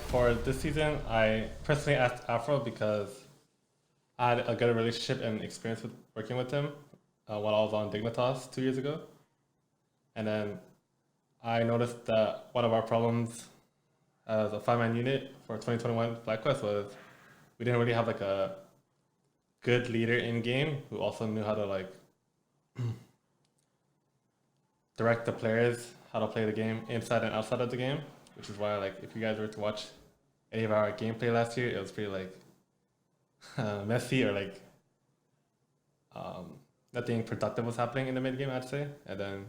For this season, I personally asked Afro because I had a good relationship and experience with working with him while I was on Dignitas 2 years ago. And then I noticed that one of our problems as a five-man unit for 2021 FlyQuest was we didn't really have like a good leader in game who also knew how to like direct the players how to play the game inside and outside of the game, which is why like if you guys were to watch any of our gameplay last year, it was pretty like messy or like nothing productive was happening in the mid game, I'd say. And then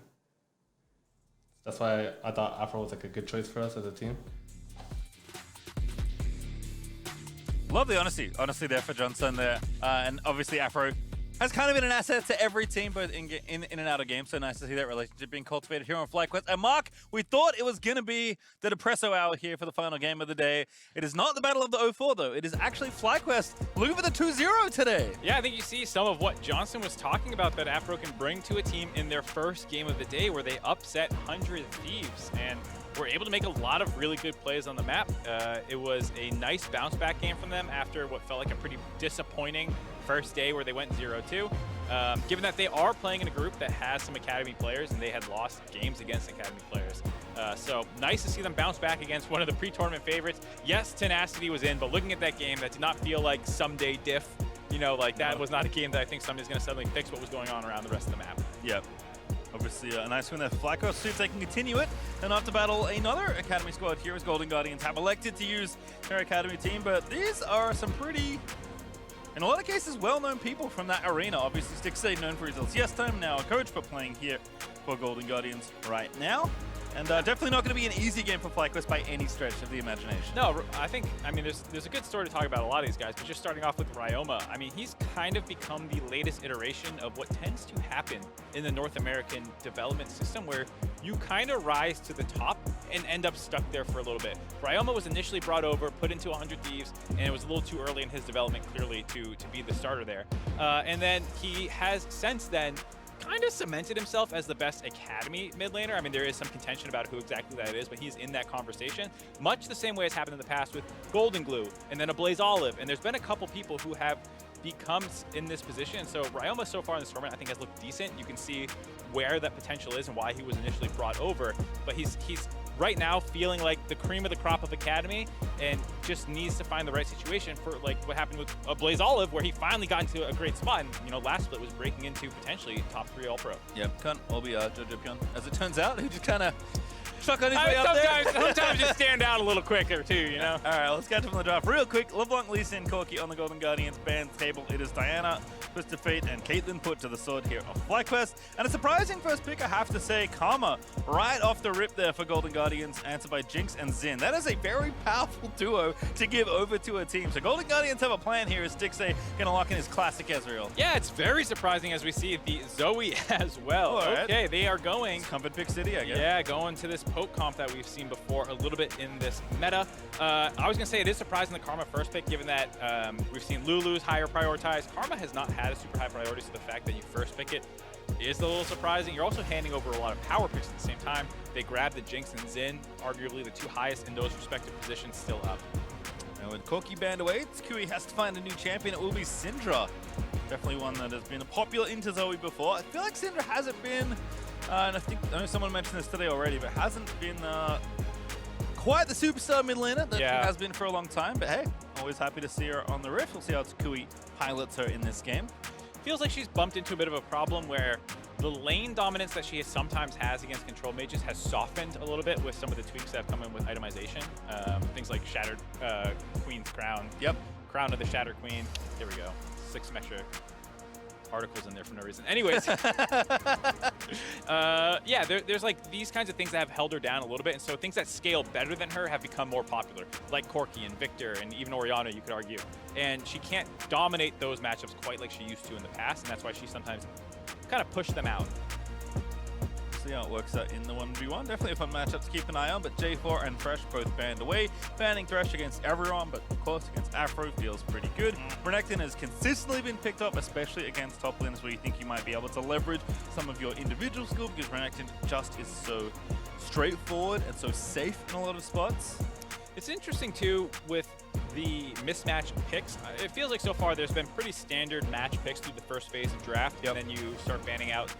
that's why I thought Afro was like a good choice for us as a team. Love the honesty there for Johnson there. And obviously Afro has kind of been an asset to every team, both in and out of game. So nice to see that relationship being cultivated here on FlyQuest. And Mark, we thought it was going to be the Depresso hour here for the final game of the day. It is not the Battle of the 04 though. It is actually FlyQuest looking for the 2-0 today. Yeah, I think you see some of what Johnson was talking about that Afro can bring to a team in their first game of the day where they upset 100 Thieves and were able to make a lot of really good plays on the map. It was a nice bounce back game from them after what felt like a pretty disappointing first day where they went 0-2. Given that they are playing in a group that has some Academy players and they had lost games against Academy players. So nice to see them bounce back against one of the pre-tournament favorites. Yes, Tenacity was in, but looking at that game, that did not feel like someday diff. You know, like that was not a game that I think somebody's going to suddenly fix what was going on around the rest of the map. Yep. Obviously a nice win there for FlyQuest. See if they can continue it and have to battle another Academy squad here as Golden Guardians have elected to use their Academy team. But these are some pretty, in a lot of cases, well-known people from that arena. Obviously Stixay known for his LCS time, now a coach, but playing here for Golden Guardians right now. And definitely not going to be an easy game for FlyQuest by any stretch of the imagination. No, I mean, there's a good story to talk about a lot of these guys, but just starting off with Ryoma, I mean, he's kind of become the latest iteration of what tends to happen in the North American development system, where you kind of rise to the top and end up stuck there for a little bit. Ryoma was initially brought over, put into 100 Thieves, and it was a little too early in his development, clearly, to be the starter there. And then he has since then kind of cemented himself as the best Academy mid laner. I mean, there is some contention about who exactly that is, but he's in that conversation. Much the same way as happened in the past with Golden Glue and then a Blaze Olive. And there's been a couple people who have become in this position. So Ryoma so far in this tournament, I think, has looked decent. You can see where that potential is and why he was initially brought over. But he's right now feeling like the cream of the crop of Academy and just needs to find the right situation for like what happened with Blaze Olive, where he finally got into a great spot. And, you know, last split was breaking into potentially top 3 All-Pro. Yep, can't all be Jojo Pion. As it turns out, he just kind of struck on his way up there. Sometimes just stand out a little quicker too, you know? All right, let's get to the draft real quick. LeBlanc, Lee Sin, Corki on the Golden Guardians band table. It is Diana, Twisted Fate, and Caitlyn put to the sword here of FlyQuest. And a surprising first pick, I have to say, Karma, right off the rip there for Golden Guardians, answered by Jinx and Xin. That is a very powerful duo to give over to a team. So Golden Guardians have a plan here as Stixay gonna lock in his classic Ezreal. Yeah, it's very surprising as we see the Zoe as well. Right. Okay, they are going. Comfort Pick City, I guess. Yeah, going to this poke comp that we've seen before a little bit in this meta. I was gonna say it is surprising the Karma first pick, given that we've seen Lulu's higher prioritized. Karma has not had a super high priority, so the fact that you first pick it is a little surprising. You're also handing over a lot of power picks at the same time. They grabbed the Jinx and Xin, arguably the 2 highest in those respective positions, still up. And with Corki banned away, Kui has to find a new champion. It will be Syndra. Definitely one that has been popular into Zoe before. I feel like Syndra hasn't been, and I know someone mentioned this today already, but hasn't been quite the superstar mid laner that she has been for a long time. But hey, always happy to see her on the Rift. We'll see how Kui pilots her in this game. Feels like she's bumped into a bit of a problem where the lane dominance that she sometimes has against control mages has softened a little bit with some of the tweaks that have come in with itemization. Things like Shattered Queen's Crown. Yep. Crown of the Shattered Queen. There we go. 6 some extra articles in there for no reason. Anyways, yeah, there's like these kinds of things that have held her down a little bit, and so things that scale better than her have become more popular, like Corki and Victor and even Orianna, you could argue. And she can't dominate those matchups quite like she used to in the past, and that's why she sometimes kind of pushed them out. See how it works out in the 1v1. Definitely a fun matchup to keep an eye on, but J4 and Thresh both banned away. Banning Thresh against everyone, but of course against Afro feels pretty good. Renekton has consistently been picked up, especially against top laners where you think you might be able to leverage some of your individual skill, because Renekton just is so straightforward and so safe in a lot of spots. It's interesting too with the mismatch picks. It feels like so far there's been pretty standard match picks through the first phase of draft, and then you start banning out,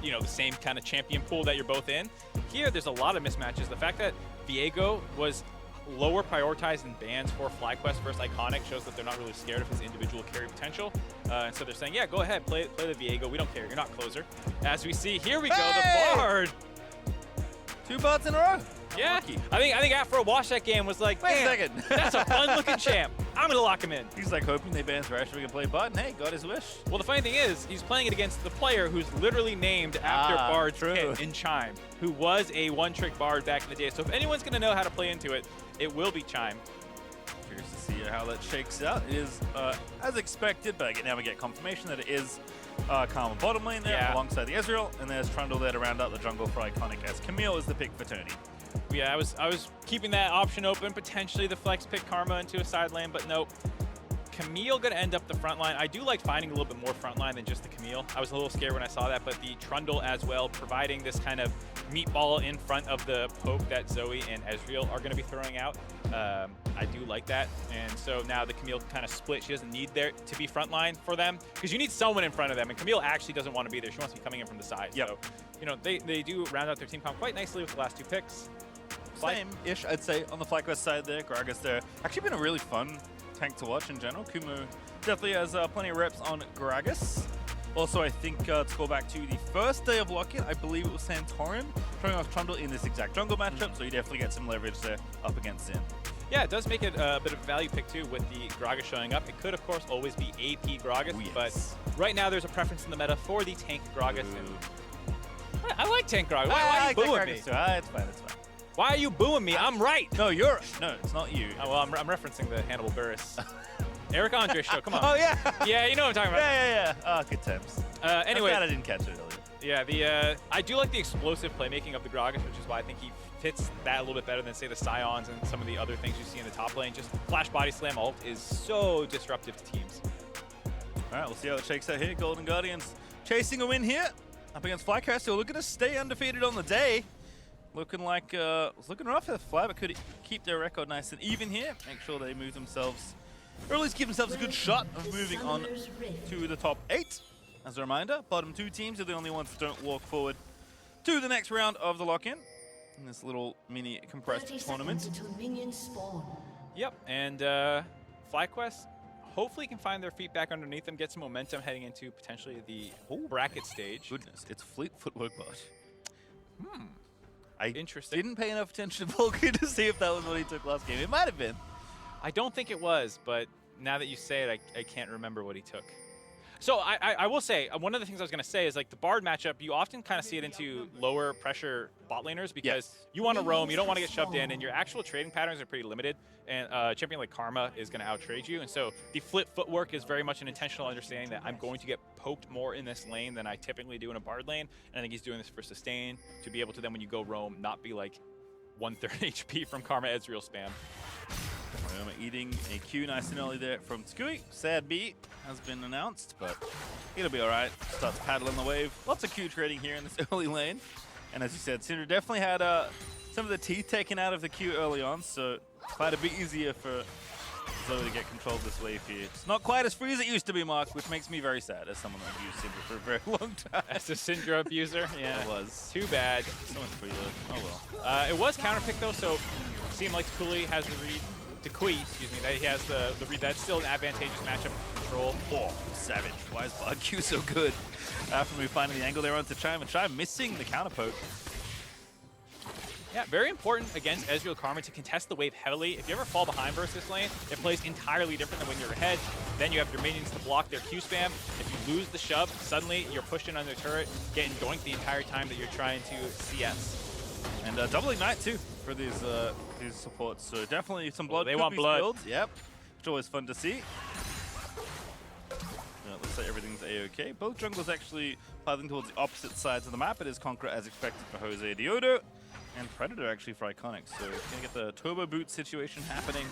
you know, the same kind of champion pool that you're both in. Here, there's a lot of mismatches. The fact that Viego was lower prioritized in bans for FlyQuest versus Iconic shows that they're not really scared of his individual carry potential. And so they're saying, yeah, go ahead, play the Viego. We don't care. You're not closer. As we see, here we go, the Bard. 2 bards in a row. Yeah, Lucky. I think Afro watched that game was like, Wait a "Man, second. that's a fun-looking champ. I'm gonna lock him in." He's like hoping they ban Thresh so we can play bot, and hey, got his wish. Well, the funny thing is, he's playing it against the player who's literally named after Bard's true. kit in Chime, who was a one-trick Bard back in the day. So if anyone's gonna know how to play into it, it will be Chime. Curious to see how that shakes out. It is as expected, but now we get confirmation that it is Karma bottom lane there alongside the Ezreal, and there's Trundle there to round out the jungle for Iconic as Camille is the pick for Tony. Yeah, I was keeping that option open, potentially the flex pick Karma into a side lane, but nope. Camille gonna end up the front line. I do like finding a little bit more front line than just the Camille. I was a little scared when I saw that, but the Trundle as well, providing this kind of meatball in front of the poke that Zoe and Ezreal are gonna be throwing out. I do like that, and so now the Camille kind of split. She doesn't need there to be front line for them, because you need someone in front of them, and Camille actually doesn't want to be there. She wants to be coming in from the side. Yep. So, you know, they do round out their team comp quite nicely with the last 2 picks. Same-ish, I'd say, on the FlyQuest side there. Gragas there. Actually been a really fun tank to watch in general. Kumu definitely has plenty of reps on Gragas. Also, I think to go back to the first day of lock-in, I believe it was Santorin throwing off Trundle in this exact jungle matchup, so you definitely get some leverage there up against Sin. Yeah, it does make it a bit of a value pick too with the Gragas showing up. It could, of course, always be AP Gragas, but right now there's a preference in the meta for the tank Gragas. And I like tank Gragas. Why are you booing me? It's fine, it's fine. Why are you booing me? I'm right. No, it's not you. Oh, well, I'm referencing the Hannibal Buress. Eric Andre show, come on. Oh, yeah. Yeah, you know what I'm talking about. Yeah. Oh, good times. Anyway. I'm glad I didn't catch it earlier. Yeah, I do like the explosive playmaking of the Gragas, which is why I think he fits that a little bit better than, say, the Scions and some of the other things you see in the top lane. Just flash body slam ult is so disruptive to teams. All right, we'll see how it shakes out here. Golden Guardians chasing a win here up against FlyQuest, who are looking to stay undefeated on the day. Looking like it's looking rough for the Fly, but could keep their record nice and even here. Make sure they move themselves, or at least give themselves a good shot of moving on to the top 8. As a reminder, bottom 2 teams are the only ones that don't walk forward to the next round of the lock-in in this little mini compressed tournament. Yep, and FlyQuest hopefully can find their feet back underneath them, get some momentum heading into potentially the bracket stage. Goodness, it's Fleet Footwork bot. Interesting. Didn't pay enough attention to Volker to see if that was what he took last game. It might have been. I don't think it was, but now that you say it, I can't remember what he took. So I will say, one of the things I was going to say is like the Bard matchup, you often kind of see it into lower pressure bot laners because you want to roam, you don't want to get shoved in, and your actual trading patterns are pretty limited, and a champion like Karma is going to outtrade you, and so the flip footwork is very much an intentional understanding that I'm going to get poked more in this lane than I typically do in a Bard lane, and I think he's doing this for sustain, to be able to then when you go roam, not be like 1/3 HP from Karma Ezreal spam. Ryoma eating a Q nice and early there from Skui. Sad B has been announced, but it'll be all right. Starts paddling the wave. Lots of Q trading here in this early lane. And as you said, Syndra definitely had some of the teeth taken out of the Q early on, so quite a bit easier for Zoe to get control of this wave here. It's not quite as free as it used to be, Mark, which makes me very sad as someone that used Syndra for a very long time. As a Syndra abuser? Yeah. It was. Too bad. So much free though. Oh well. It was counterpick though, so seemed like Cooley has the read. Dekui, excuse me, that he has the read. That's still an advantageous matchup control. Oh, savage. Why is Bard Q so good? After we finding the angle there onto Chime, and Chime missing the counter poke. Yeah, very important against Ezreal Karma to contest the wave heavily. If you ever fall behind versus this lane, it plays entirely different than when you're ahead. Then you have your minions to block their Q spam. If you lose the shove, suddenly you're pushed in on their turret, getting doinked the entire time that you're trying to CS. And double ignite too for these supports. So definitely some blood. They want blood. Spilled. Yep, which is always fun to see. Looks like everything's a-okay. Both jungles actually pathing towards the opposite sides of the map. It is Conqueror as expected for Jose Diodo, and Predator actually for Iconic. So gonna get the turbo boot situation happening.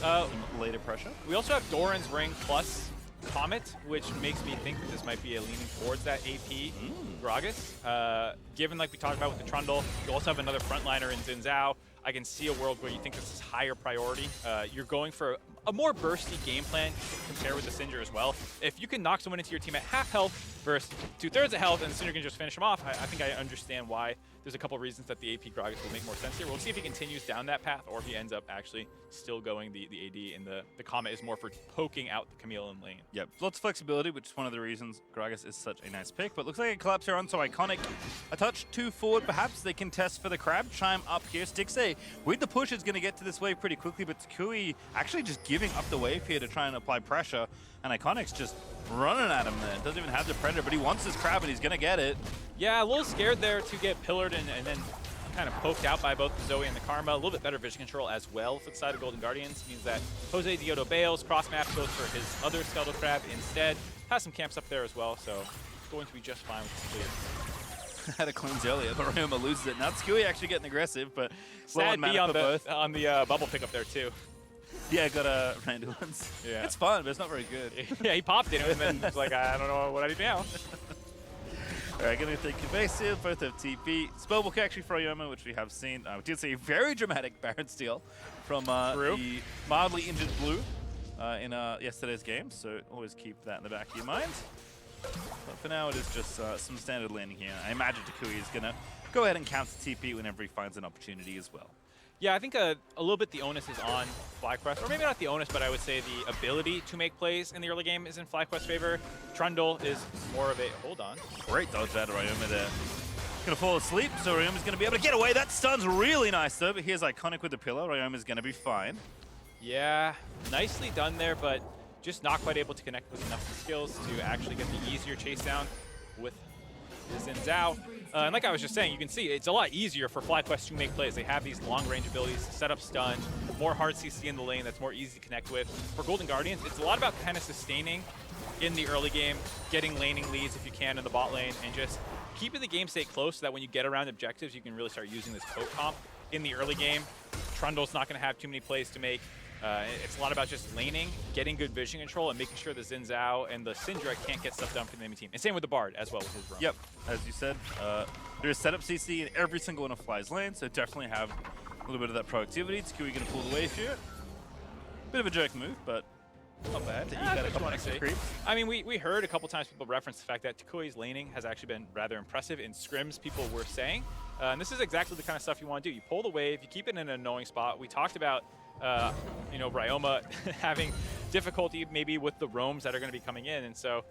Some later pressure. We also have Doran's Ring plus Comet, which makes me think that this might be a leaning towards that AP Gragas. Given, like we talked about with the Trundle, you also have another frontliner in Xin Zhao. I can see a world where you think this is higher priority. You're going for a more bursty game plan compared with the Syndra as well. If you can knock someone into your team at half health versus 2/3 of health, and the Syndra can just finish him off, I think I understand why. There's a couple reasons that the AP Gragas will make more sense here. We'll see if he continues down that path or if he ends up actually still going the AD, and the Comet is more for poking out the Camille in lane. Yep, lots of flexibility, which is one of the reasons Gragas is such a nice pick. But looks like a collapse here on so Iconic. A touch too forward, perhaps. They can test for the crab. Chime up here. Stixxay with the push is going to get to this wave pretty quickly, but Takui actually just giving up the wave here to try and apply pressure. And Iconic's just running at him there. Doesn't even have the Predator, but he wants his crab and he's going to get it. Yeah, a little scared there to get pillared and then kind of poked out by both the Zoe and the Karma. A little bit better vision control as well for the side of Golden Guardians. Means that Jose Diodo bails, cross map goes for his other Skeletal Crab instead. Has some camps up there as well, so going to be just fine with this clear. Had a cleanse earlier, but Ryoma loses it. Now Skui actually getting aggressive, but Sad B on the bubble pick up there too. Yeah, got a Randallins. Yeah. It's fun, but it's not very good. Yeah, he popped in and then was like, I don't know what I do now. Alright, gonna take evasive, both have TP. Spellbook actually for Ryoma, which we have seen. We did see a very dramatic Baron steal from the mildly injured Blue in yesterday's game, so always keep that in the back of your mind. But for now, it is just some standard landing here. I imagine Takui is gonna go ahead and counter TP whenever he finds an opportunity as well. Yeah, I think a little bit the onus is on FlyQuest, or maybe not the onus, but I would say the ability to make plays in the early game is in FlyQuest's favor. Trundle is more of a, hold on. Great dodge out of Ryoma there. Gonna fall asleep, so Ryoma's gonna be able to get away. That stun's really nice though, but here's Iconic with the pillar. Ryoma's gonna be fine. Yeah, nicely done there, but just not quite able to connect with enough skills to actually get the easier chase down with the Xin Zhao. And like I was just saying, you can see it's a lot easier for FlyQuest to make plays. They have these long-range abilities, set up stun, more hard CC in the lane that's more easy to connect with. For Golden Guardians, it's a lot about kind of sustaining in the early game, getting laning leads if you can in the bot lane, and just keeping the game state close so that when you get around objectives, you can really start using this poke comp in the early game. Trundle's not going to have too many plays to make. It's a lot about just laning, getting good vision control, and making sure the Xin Zhao and the Syndra can't get stuff done for the enemy team. And same with the Bard as well with his roam. Yep, as you said, there's setup CC in every single one of Fly's lane, so definitely have a little bit of that proactivity. Takui gonna pull the wave here. Bit of a jerk move, but not bad. You got a couple extra creeps. I mean, we heard a couple times people reference the fact that Takui's laning has actually been rather impressive in scrims, people were saying. And this is exactly the kind of stuff you want to do. You pull the wave, you keep it in an annoying spot. We talked about you know, Ryoma having difficulty maybe with the roams that are going to be coming in, and so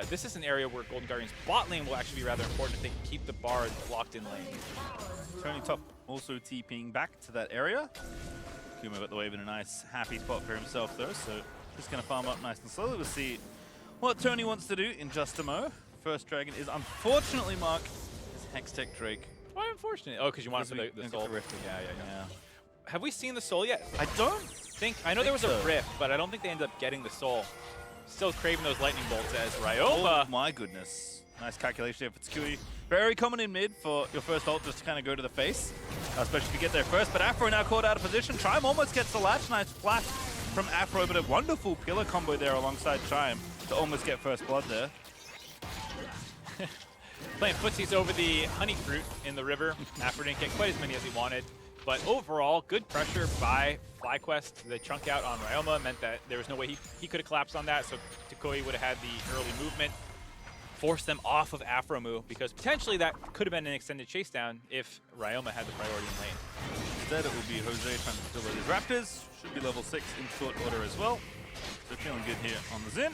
this is an area where Golden Guardians bot lane will actually be rather important if they can keep the Bard locked in lane. Tony Top also TPing back to that area. Kuma got the wave in a nice, happy spot for himself though, so just going to farm up nice and slowly. We'll see what Tony wants to do in just a mo. First dragon is unfortunately Mark is Hextech Drake. Why unfortunate? Oh, because you want it for the soul. Yeah. Have we seen the soul yet? I don't think. I know there was a rift, but I don't think they ended up getting the soul. Still craving those lightning bolts as Ryoma. Oh my goodness. Nice calculation there for Takui. Very common in mid for your first ult just to kind of go to the face, especially if you get there first. But Afro now caught out of position. Chime almost gets the latch. Nice flash from Afro, but a wonderful pillar combo there alongside Chime to almost get first blood there. Playing footsies over the honey fruit in the river. Afro didn't get quite as many as he wanted. But overall, good pressure by FlyQuest. The chunk out on Ryoma meant that there was no way he could have collapsed on that, so Takui would have had the early movement, forced them off of Afromu, because potentially that could have been an extended chase down if Ryoma had the priority in lane. Instead, it will be Jose trying to deliver his Raptors. Should be level 6 in short order as well. So feeling good here on the Xin.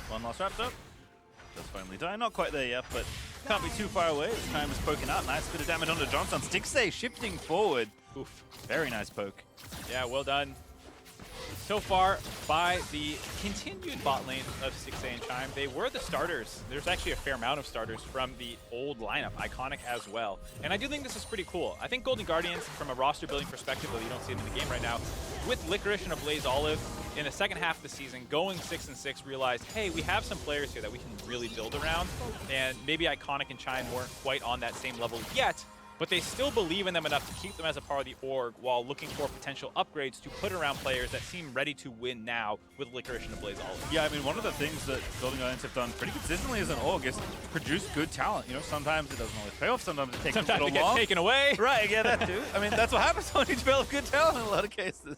One last Raptor. Just finally die. Not quite there yet, but can't be too far away. This time is poking out. Nice bit of damage onto Johnson. Stixxay shifting forward. Oof. Very nice poke. Yeah, well done. So far, by the continued bot lane of Stixxay and Chime, they were the starters. There's actually a fair amount of starters from the old lineup, Iconic as well. And I do think this is pretty cool. I think Golden Guardians, from a roster building perspective, though you don't see it in the game right now, with Licorice and a Blaze Olive, in the second half of the season, going 6-6, realized, hey, we have some players here that we can really build around. And maybe Iconic and Chime weren't quite on that same level yet, but they still believe in them enough to keep them as a part of the org while looking for potential upgrades to put around players that seem ready to win now with Licorice and Ablaze Olive. Yeah, I mean, one of the things that Golden Guardians have done pretty consistently as an org is produce good talent. You know, sometimes it doesn't always pay off, sometimes it takes a little long. Sometimes it gets taken away. Right, yeah, that too. I mean, that's what happens when you develop good talent in a lot of cases.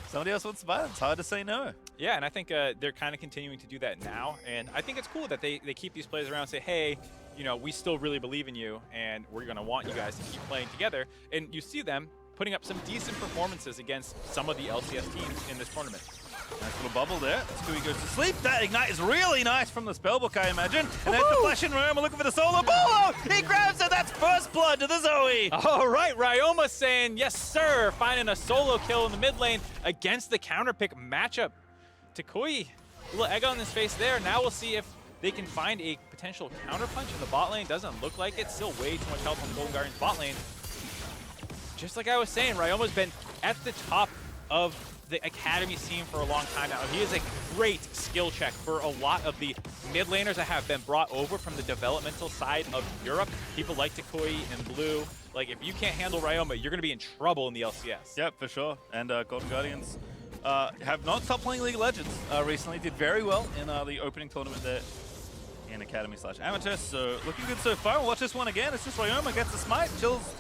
Somebody else wants to buy it. It's hard to say no. Yeah, and I think they're kind of continuing to do that now. And I think it's cool that they keep these players around and say, hey, you know, we still really believe in you, and we're going to want you guys to keep playing together. And you see them putting up some decent performances against some of the LCS teams in this tournament. Nice little bubble there. Skui goes to sleep. That ignite is really nice from the spellbook, I imagine. And there's the flash in Ryoma looking for the solo. Bolo! He grabs it. That's first blood to the Zoe. All right, Ryoma saying, yes, sir, finding a solo kill in the mid lane against the counterpick matchup. Takui, a little egg on his face there. Now we'll see if they can find a potential counterpunch in the bot lane. Doesn't look like it. Still way too much health on the Golden Guardians bot lane. Just like I was saying, Ryoma's been at the top of the academy scene for a long time now. He is a great skill check for a lot of the mid laners that have been brought over from the developmental side of Europe. People like Takui and Blue. Like, if you can't handle Ryoma, you're going to be in trouble in the LCS. Yep, for sure. And Golden Guardians have not stopped playing League of Legends recently. Did very well in the opening tournament there in Academy/Amateur. So looking good so far. We'll watch this one again. It's just Ryoma gets the smite,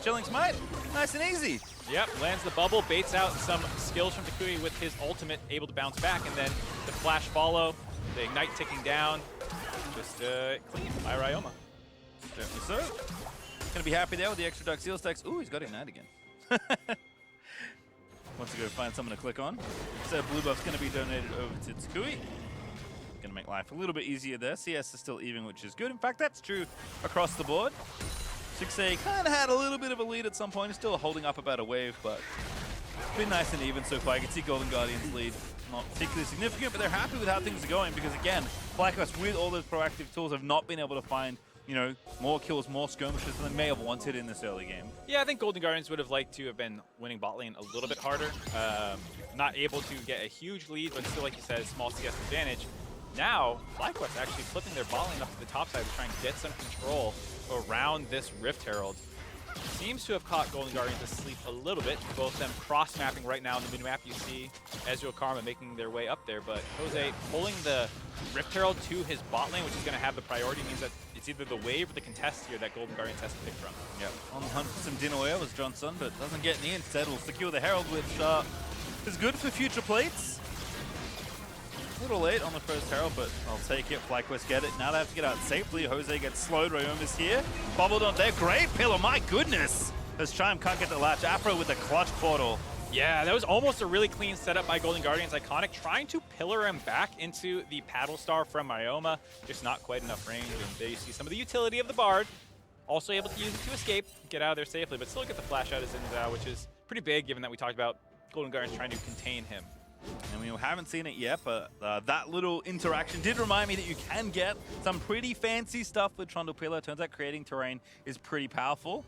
chilling smite. Nice and easy. Yep, lands the bubble, baits out some skills from Takui with his ultimate, able to bounce back, and then the flash follow, the ignite ticking down. Just clean by Ryoma. Certainly so. Gonna be happy there with the extra Dark Seal stacks. Ooh, he's got Ignite again. Wants to go find someone to click on. So blue buff's gonna be donated over to Takui. Gonna make life a little bit easier there. CS is still even, which is good. In fact, that's true across the board. 6A kind of had a little bit of a lead at some point. Still holding up about a wave, but it's been nice and even so far. You can see Golden Guardians' lead not particularly significant, but they're happy with how things are going because, again, FlyQuest with all those proactive tools have not been able to find, you know, more kills, more skirmishes than they may have wanted in this early game. Yeah, I think Golden Guardians would have liked to have been winning bot lane a little bit harder. Not able to get a huge lead, but still, like you said, small CS advantage. Now, FlyQuest actually flipping their bot lane up to the top side to try and get some control around this Rift Herald. Seems to have caught Golden Guardians asleep a little bit. Both of them cross-mapping right now in the mini-map. You see Ezreal Karma making their way up there, but Jose pulling the Rift Herald to his bot lane, which is going to have the priority, means that it's either the wave or the contest here that Golden Guardians has to pick from. Yep. On the hunt for some dinnerware was Johnson, but doesn't get any. Instead, will secure the Herald, which is good for future plates. A little late on the first Herald, but I'll take it. FlyQuest get it. Now they have to get out safely. Jose gets slowed. Ryoma's here. Bubbled on there. Great pillar. My goodness. As Chime can't get the latch. Afro with the clutch portal. Yeah, that was almost a really clean setup by Golden Guardians. Iconic trying to pillar him back into the paddle star from Ryoma. Just not quite enough range. And there you see some of the utility of the Bard. Also able to use it to escape, get out of there safely, but still get the flash out of Zinzao, which is pretty big given that we talked about Golden Guardians trying to contain him. And we haven't seen it yet, but that little interaction did remind me that you can get some pretty fancy stuff with Trundle Pillar. Turns out creating terrain is pretty powerful.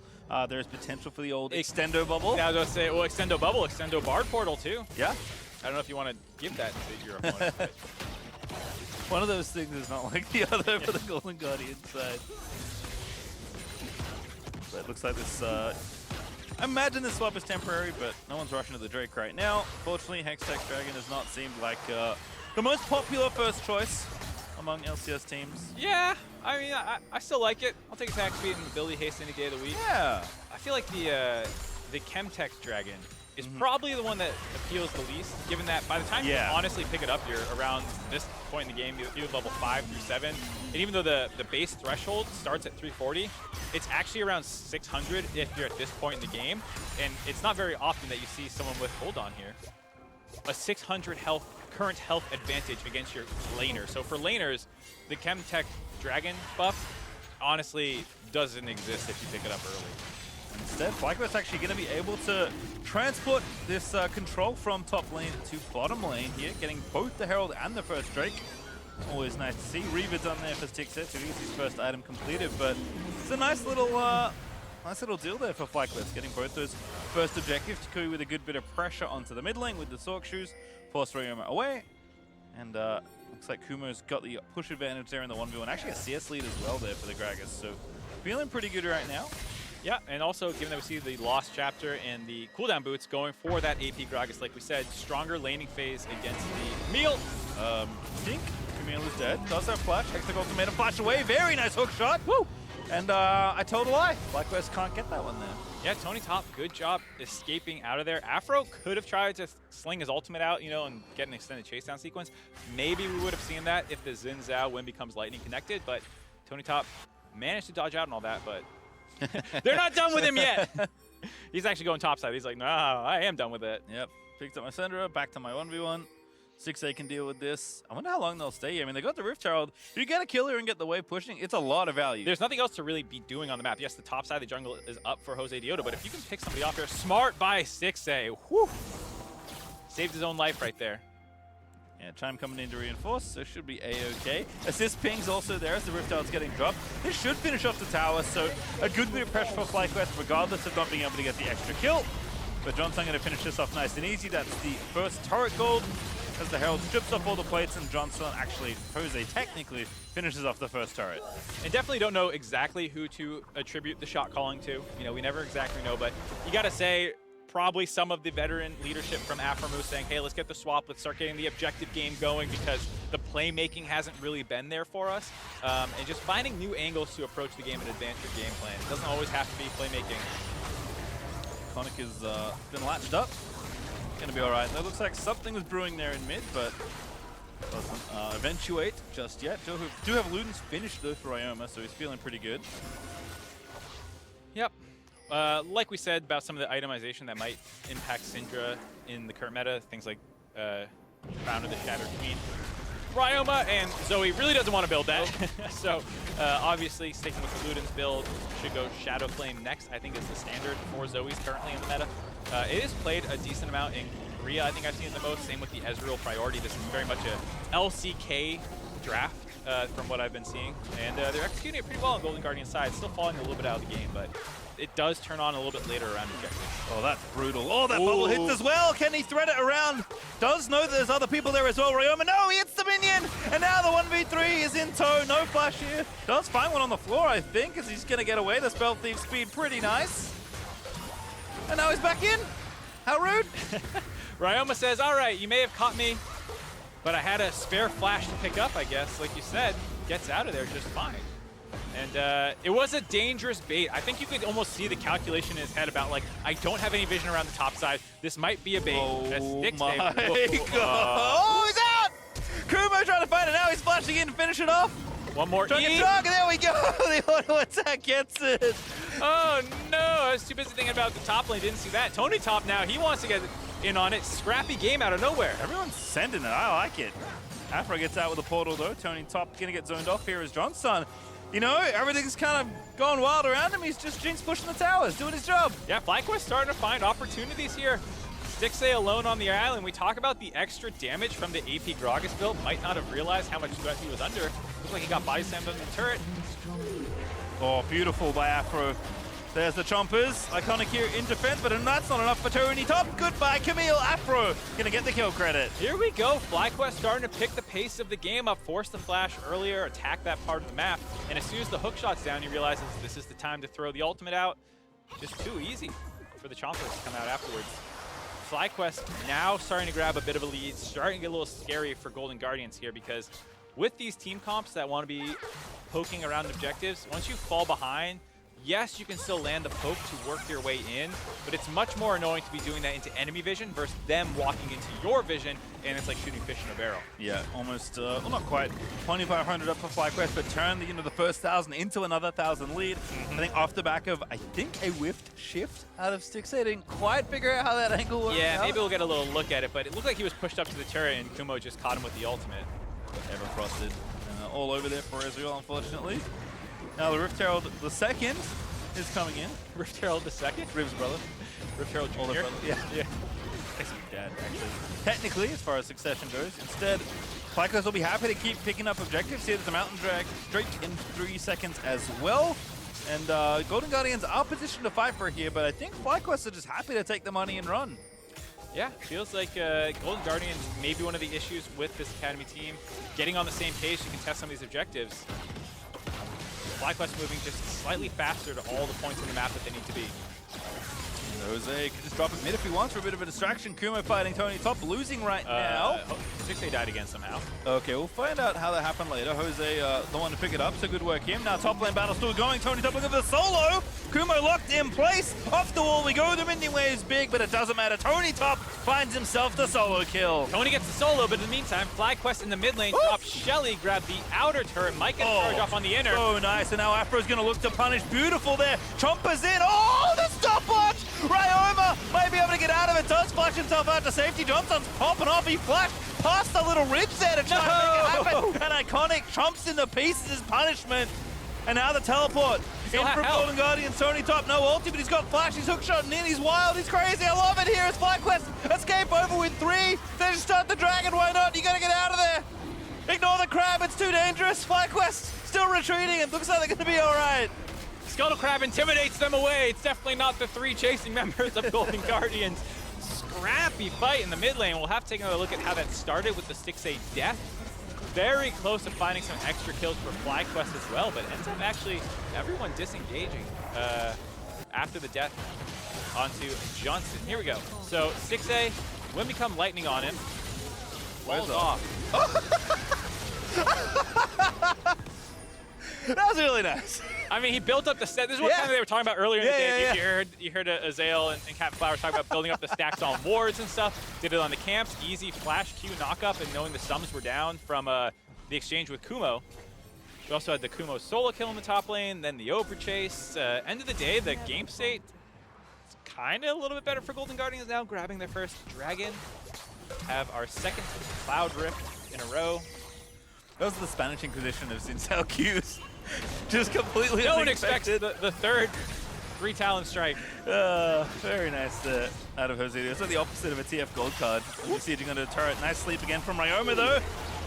There's potential for the old Extendo Bubble. Yeah, I was going to say, well, Extendo Bubble, Extendo Bard Portal too. Yeah. I don't know if you want to give that to your opponent. But one of those things is not like the other for the Golden Guardian side. But it looks like this... I imagine this swap is temporary, but no one's rushing to the Drake right now. Fortunately, Hextech Dragon has not seemed like the most popular first choice among LCS teams. Yeah, I mean, I still like it. I'll take attack speed and ability haste any day of the week. Yeah. I feel like the Chemtech Dragon is probably the one that appeals the least, given that by the time you honestly pick it up, you're around this point in the game, either level 5 through 7. And even though the base threshold starts at 340, it's actually around 600 if you're at this point in the game. And it's not very often that you see someone with, hold on here, a 600 current health advantage against your laner. So for laners, the Chemtech Dragon buff honestly doesn't exist if you pick it up early. Instead, FlyQuest actually going to be able to transport this control from top lane to bottom lane here, getting both the Herald and the first Drake. Always nice to see. Reaver done there for Stixet, so he gets his first item completed, but it's a nice little deal there for FlyQuest, getting both those first objectives. Takui with a good bit of pressure onto the mid lane with the Sork Shoes, force Ryoma away, and looks like Kumo's got the push advantage there in the 1v1. Actually a CS lead as well there for the Gragas, so feeling pretty good right now. Yeah, and also given that we see the Lost Chapter and the cooldown boots going for that AP Gragas, like we said, stronger laning phase against the Meal. I think Camille is dead. Does have flash. Hextech ultimatum flash away. Very nice hook shot. Woo! And I told a lie. FlyQuest can't get that one there. Yeah, Tony Top, good job escaping out of there. Afro could have tried to sling his ultimate out, you know, and get an extended chase down sequence. Maybe we would have seen that if the Xin Zhao win becomes lightning connected, but Tony Top managed to dodge out and all that, but they're not done with him yet. He's actually going topside. He's like, no, I am done with it. Yep. Picked up my Syndra, back to my 1v1. 6A can deal with this. I wonder how long they'll stay here. I mean, they got the Rift Herald. If you get a kill here and get the wave pushing, it's a lot of value. There's nothing else to really be doing on the map. Yes, the top side of the jungle is up for Jose Dioto, but if you can pick somebody off there, smart by 6A. Whew. Saved his own life right there. Yeah, Chime coming in to reinforce, so should be A-okay. Assist ping's also there as the Rift Herald's getting dropped. This should finish off the tower, so a good bit of pressure for FlyQuest, regardless of not being able to get the extra kill. But Johnson going to finish this off nice and easy. That's the first turret gold, as the Herald strips off all the plates, and Johnson, actually, Jose technically, finishes off the first turret. And definitely don't know exactly who to attribute the shot calling to. You know, we never exactly know, but you got to say, probably some of the veteran leadership from Aframu saying, hey, let's get the swap, let's start getting the objective game going because the playmaking hasn't really been there for us. And just finding new angles to approach the game and advance your game plan. It doesn't always have to be playmaking. Conic has been latched up. Gonna be all right. That looks like something was brewing there in mid, but doesn't eventuate just yet. Do have Ludens finished though for Ryoma, so he's feeling pretty good. Yep. Like we said about some of the itemization that might impact Syndra in the current meta, things like Crown of the Shattered Queen. Ryoma and Zoe really doesn't want to build that. So obviously sticking with the Ludens build, should go Shadow Flame next, I think is the standard for Zoe's currently in the meta. It is played a decent amount in Korea, I think I've seen it the most. Same with the Ezreal priority. This is very much a LCK draft from what I've been seeing. And they're executing it pretty well on Golden Guardian's side. Still falling a little bit out of the game, but it does turn on a little bit later around objectives. Oh, that's brutal. Oh, that bubble hits as well. Can he thread it around? Does know that there's other people there as well. Ryoma, no, he hits the minion. And now the 1v3 is in tow. No flash here. Does find one on the floor, I think, as he's going to get away. The Spell Thief speed pretty nice. And now he's back in. How rude. Ryoma says, all right, you may have caught me, but I had a spare flash to pick up, I guess. Like you said, gets out of there just fine. And it was a dangerous bait. I think you could almost see the calculation in his head about, like, I don't have any vision around the top side. This might be a bait. Oh Sticks my God. Oh, he's out! Kumo trying to find it now. He's flashing in to finish it off. One more Trying to get there we go. The auto attack gets it. Oh, no. I was too busy thinking about the top lane. Didn't see that. Tony Top now. He wants to get in on it. Scrappy game out of nowhere. Everyone's sending it. I like it. Afro gets out with a portal, though. Tony Top going to get zoned off. Here is Johnson. You know, everything's kind of going wild around him. He's just Jinx pushing the towers, doing his job. Yeah, FlyQuest starting to find opportunities here. Stixay alone on the island. We talk about the extra damage from the AP Gragas build. Might not have realized how much threat he was under. Looks like he got body slammed under the turret. Oh, beautiful by Afro. There's the Chompers. Iconic here in defense, but that's not enough for Tony Top. Goodbye, Camille. Afro gonna get the kill credit. Here we go. FlyQuest starting to pick the pace of the game up, force the flash earlier, attack that part of the map. And as soon as the hook shot's down, he realizes this is the time to throw the ultimate out. Just too easy for the Chompers to come out afterwards. FlyQuest now starting to grab a bit of a lead, starting to get a little scary for Golden Guardians here because with these team comps that want to be poking around objectives, once you fall behind, yes, you can still land the poke to work your way in, but it's much more annoying to be doing that into enemy vision versus them walking into your vision, and it's like shooting fish in a barrel. Yeah, almost, well, not quite 2,500 up for FlyQuest, but turned the first 1,000 into another 1,000 lead. I think off the back of, I think, a whiffed shift out of Stixay. Didn't quite figure out how that angle worked Yeah, out. maybe we'll get a little look at it, but it looked like he was pushed up to the turret, and Kumo just caught him with the ultimate. Ever frosted. All over there for Ezreal, unfortunately. Now the Rift Herald the second is coming in. Rift Herald the second? Riv's brother. Rift Herald Jr.? Older brother. Yeah. His dad, actually. Technically, as far as succession goes. Instead, FlyQuest will be happy to keep picking up objectives. Here, there's a Mountain Drag straight in 3 seconds as well. And Golden Guardians are positioned to fight for here, but I think FlyQuest are just happy to take the money and run. Yeah, feels like Golden Guardians may be one of the issues with this Academy team. Getting on the same page to contest some of these objectives. FlyQuest moving just slightly faster to all the points on the map that they need to be. Jose can just drop it mid if he wants for a bit of a distraction. Kumo fighting Tony Top, losing right now. 6A died again somehow. Okay, we'll find out how that happened later. Jose, the one to pick it up, so good work him. Now top lane battle still going. Tony Top looking for the solo. Kumo locked in place. Off the wall we go. The minion wave is big, but it doesn't matter. Tony Top finds himself the solo kill. Tony gets the solo, but in the meantime, FlyQuest in the mid lane drops Shelly, grab the outer turret. Might get charge off on the inner. Oh, nice. And now Afro's going to look to punish. Beautiful there. Chompers in. Oh, the stopwatch. Ryoma might be able to get out of it. Does flash himself out to safety. Johnson's popping off. He flashed past the little ridge there to try to make it happen. An iconic chomps into pieces as punishment. And now the teleport. Still in from Golden Guardian. Tony Top, no ulti, but he's got flash. He's hookshotting in. He's wild. He's crazy. I love it here. It's FlyQuest. Escape over with 3. They just start the dragon. Why not? You got to get out of there. Ignore the crab. It's too dangerous. FlyQuest still retreating. It looks like they're going to be all right. Scuttle Crab intimidates them away. It's definitely not the 3 chasing members of Golden Guardians. Scrappy fight in the mid lane. We'll have to take another look at how that started with the 6A death. Very close to finding some extra kills for FlyQuest as well, but ends up actually everyone disengaging after the death onto Johnson. Here we go. So 6A, when we come lightning on him, walls off. That was really nice. I mean, he built up the set. This is what kind of they were talking about earlier in the day. Yeah. You heard Azale and Captain Flower talk about building up the stacks on wards and stuff. Did it on the camps. Easy flash Q knockup and knowing the sums were down from the exchange with Kumo. We also had the Kumo solo kill in the top lane, then the over chase. End of the day, the game state is kind of a little bit better for Golden Guardians now, grabbing their first dragon. Have our second Cloud Rift in a row. Those are the Spanish Inquisition of Sincel Qs. Just completely No one expected the third 3 Talon strike. Very nice out of Jose. It's like the opposite of a TF gold card. Sieging under the turret. Nice sleep again from Ryoma though.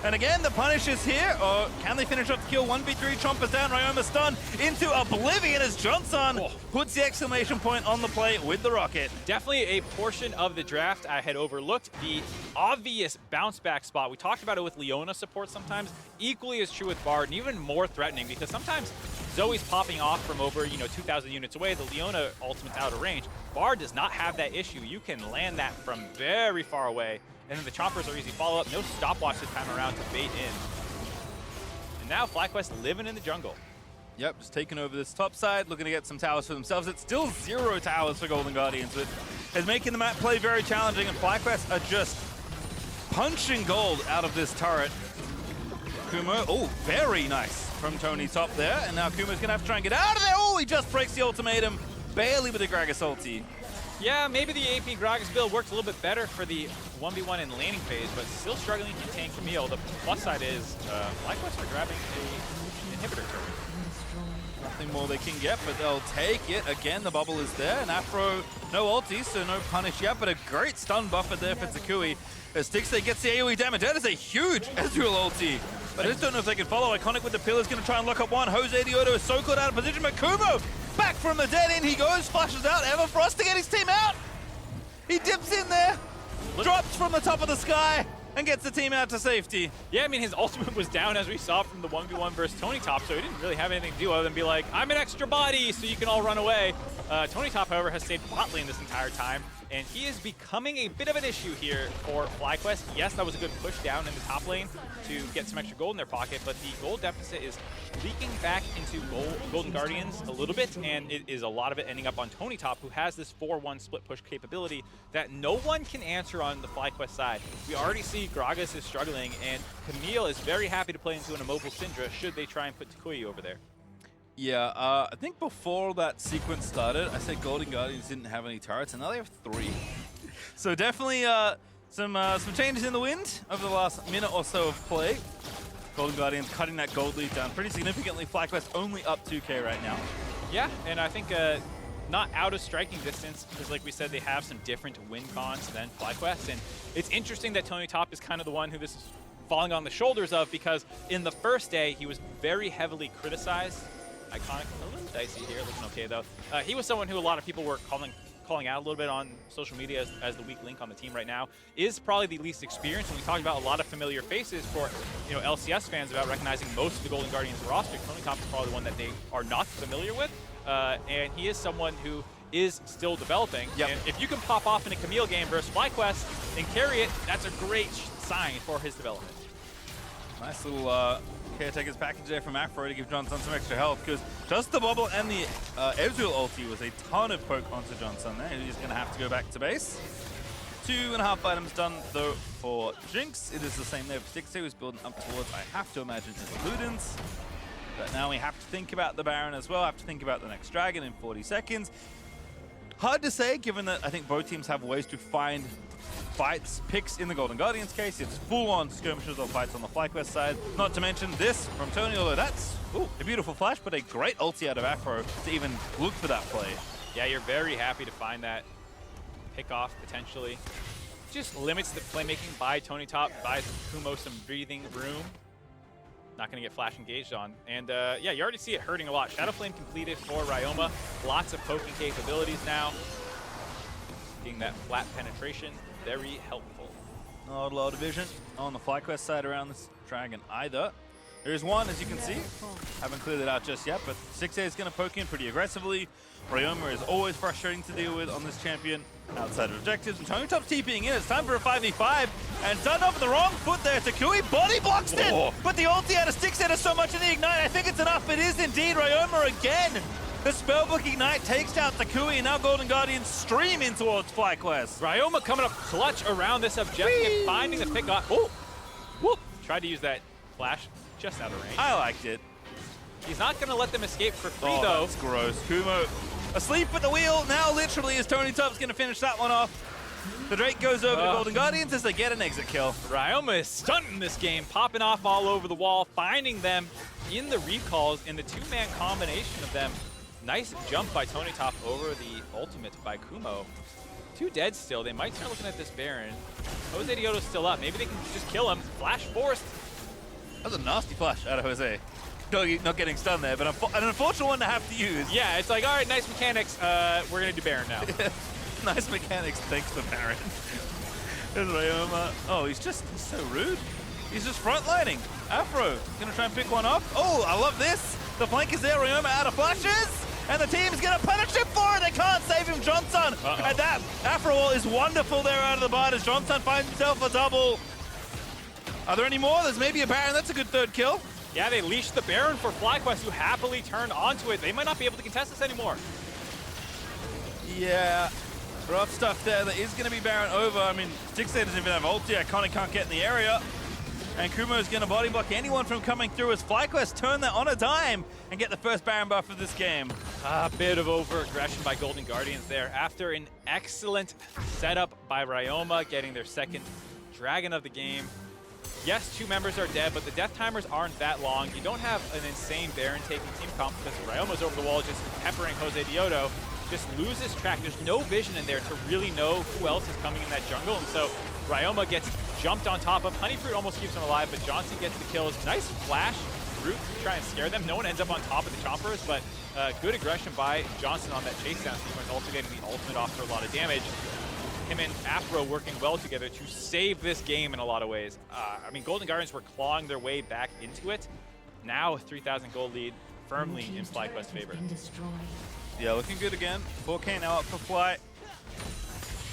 And again, the punish is here. Or can they finish off the kill? 1v3, Chompers down, Ryoma stunned into oblivion as Johnson puts the exclamation point on the play with the rocket. Definitely a portion of the draft I had overlooked. The obvious bounce back spot. We talked about it with Leona support sometimes. Equally as true with Bard, and even more threatening because sometimes Zoe's popping off from over 2,000 units away. The Leona ultimate's out of range. Bard does not have that issue. You can land that from very far away. And then the choppers are easy follow-up. No stopwatch this time around to bait in. And now FlyQuest living in the jungle. Yep, just taking over this top side, looking to get some towers for themselves. It's still 0 towers for Golden Guardians, but it's making the map play very challenging, and FlyQuest are just punching gold out of this turret. Kumo, oh, very nice from Tony Top there, and now Kumo's gonna have to try and get out of there. Oh, he just breaks the ultimatum, barely with the Gragas ulti. Yeah, maybe the AP Gragas build worked a little bit better for the 1v1 in laning phase, but still struggling to contain Camille. The plus side is FlyQuest are grabbing an inhibitor turret. Nothing more they can get, but they'll take it. Again, the bubble is there, and Afro, no ulti, so no punish yet, but a great stun buffer there for Tsukui. As Stixay gets the AoE damage. That is a huge Ezreal ulti. But I just don't know if they can follow. Iconic with the pillars, going to try and lock up one. Jose Diodo is so caught out of position, but Kumo back from the dead end. He goes, flashes out. Everfrost to get his team out. He dips in there, drops from the top of the sky, and gets the team out to safety. Yeah, I mean, his ultimate was down, as we saw from the 1v1 versus Tony Top, so he didn't really have anything to do other than be like, I'm an extra body, so you can all run away. Tony Top, however, has stayed bot lane this entire time, and he is becoming a bit of an issue here for FlyQuest. Yes, that was a good push down in the top lane to get some extra gold in their pocket, but the gold deficit is leaking back into Golden Guardians a little bit, and it is a lot of it ending up on Tony Top, who has this 4-1 split push capability that no one can answer on the FlyQuest side. We already see Gragas is struggling, and Camille is very happy to play into an immobile Syndra should they try and put Takuya over there. Yeah, I think before that sequence started, I said Golden Guardians didn't have any turrets, and now they have 3. So definitely some changes in the wind over the last minute or so of play. Golden Guardians cutting that gold lead down pretty significantly. FlyQuest only up 2k right now. Yeah, and I think not out of striking distance, because like we said, they have some different win cons than FlyQuest, and it's interesting that Tony Top is kind of the one who this is falling on the shoulders of, because in the first day, he was very heavily criticized. Iconic, a little dicey here, looking okay though. He was someone who a lot of people were calling calling out a little bit on social media as the weak link on the team right now, is probably the least experienced. And we talked about a lot of familiar faces for LCS fans about recognizing most of the Golden Guardians roster. TonyTop is probably the one that they are not familiar with, and he is someone who is still developing. Yep. And if you can pop off in a Camille game versus FlyQuest and carry it, that's a great sign for his development. Nice little caretaker's package there from Afro to give Johnson some extra health, because just the bubble and the Ezreal ulti was a ton of poke onto Johnson there. He's going to have to go back to base. 2.5 items done though for Jinx. It is the same there for Stixxay, who's building up towards, I have to imagine, his Ludens. But now we have to think about the Baron as well, have to think about the next Dragon in 40 seconds. Hard to say, given that I think both teams have ways to find fights, picks in the Golden Guardians case. It's full-on skirmishes or fights on the FlyQuest side. Not to mention this from Tony, although that's a beautiful flash, but a great ulti out of Afro to even look for that play. Yeah, you're very happy to find that pick off potentially. Just limits the playmaking by TonyTop, buys Kumo some breathing room. Not going to get flash engaged on. And yeah, you already see it hurting a lot. Shadow Flame completed for Ryoma. Lots of poking capabilities now. Getting that flat penetration, very helpful. Not a lot of vision on the FlyQuest side around this Dragon either. There is one, as you can see. Haven't cleared it out just yet, but Stixxay is going to poke in pretty aggressively. Ryoma is always frustrating to deal with on this champion outside of objectives. And TonyTop's TPing in. It's time for a 5v5. And done off the wrong foot there. Takui body blocks it. But the ulti out of Stixxay does so much in the Ignite. I think it's enough. It is indeed Ryoma again. The Spellbook Ignite takes down Takui, and now Golden Guardians stream in towards FlyQuest. Ryoma coming up clutch around this objective, finding the pick off. Oh, whoop. Tried to use that flash just out of range. I liked it. He's not going to let them escape for free, Oh, though. that's gross. Kumo asleep at the wheel. Now, literally, as TonyTop's going to finish that one off. The Drake goes over to Golden Guardians as they get an exit kill. Ryoma is stunting this game, popping off all over the wall, finding them in the recalls, in the two-man combination of them. Nice jump by TonyTop over the ultimate by Kumo. 2 dead still. They might start looking at this Baron. Jose Dioto's still up. Maybe they can just kill him. Flash forced. That was a nasty flash out of Jose. Not getting stunned there, but an unfortunate one to have to use. Yeah, it's like, all right, nice mechanics. We're going to do Baron now. Nice mechanics, thanks to Baron. There's Ryoma. Oh, he's so rude. He's just frontlining. Afro gonna try and pick one up. Oh, I love this. The flank is there. Ryoma out of flashes. And the team's gonna punish him for it. They can't save him, Johnson. And that Afro wall is wonderful there out of the bar as Johnson finds himself a double. Are there any more? There's maybe a Baron. That's a good third kill. Yeah, they leashed the Baron for FlyQuest, who happily turned onto it. They might not be able to contest this anymore. Yeah, rough stuff there. There is going to be Baron over. I mean, Stixxay doesn't even have ulti. Iconic can't get in the area. And Kumo is going to body block anyone from coming through as FlyQuest turn that on a dime and get the first Baron buff of this game. A bit of over-aggression by Golden Guardians there after an excellent setup by Ryoma, getting their second Dragon of the game. Yes, 2 members are dead, but the death timers aren't that long. You don't have an insane Baron taking team comp because Ryoma's over the wall just peppering Jose Dioto. Just loses track. There's no vision in there to really know who else is coming in that jungle. And so Ryoma gets jumped on top of. Honeyfruit almost keeps him alive, but Johnson gets the kills. Nice flash route to try and scare them. No one ends up on top of the Chompers, but good aggression by Johnson on that chase down sequence, also getting the ultimate off for a lot of damage. Him and Afro working well together to save this game in a lot of ways. I mean, Golden Guardians were clawing their way back into it. Now, a 3,000 gold lead firmly in FlyQuest's favor. Yeah, looking good again. 4K now up for Fly.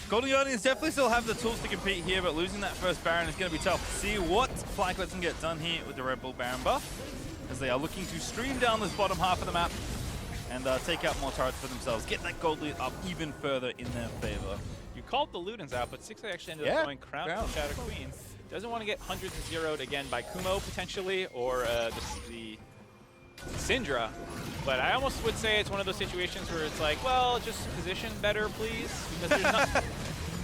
Golden Guardians definitely still have the tools to compete here, but losing that first Baron is going to be tough. See what FlyQuest can get done here with the Red Bull Baron buff, as they are looking to stream down this bottom half of the map and take out more turrets for themselves. Get that gold lead up even further in their favor. You called the Ludens out, but Stixxay actually ended up going Crown to Shadow Queen. Doesn't want to get hundreds and zeroed again by Kumo potentially, or the Syndra. But I almost would say it's one of those situations where it's like, well, just position better, please. Because there's not,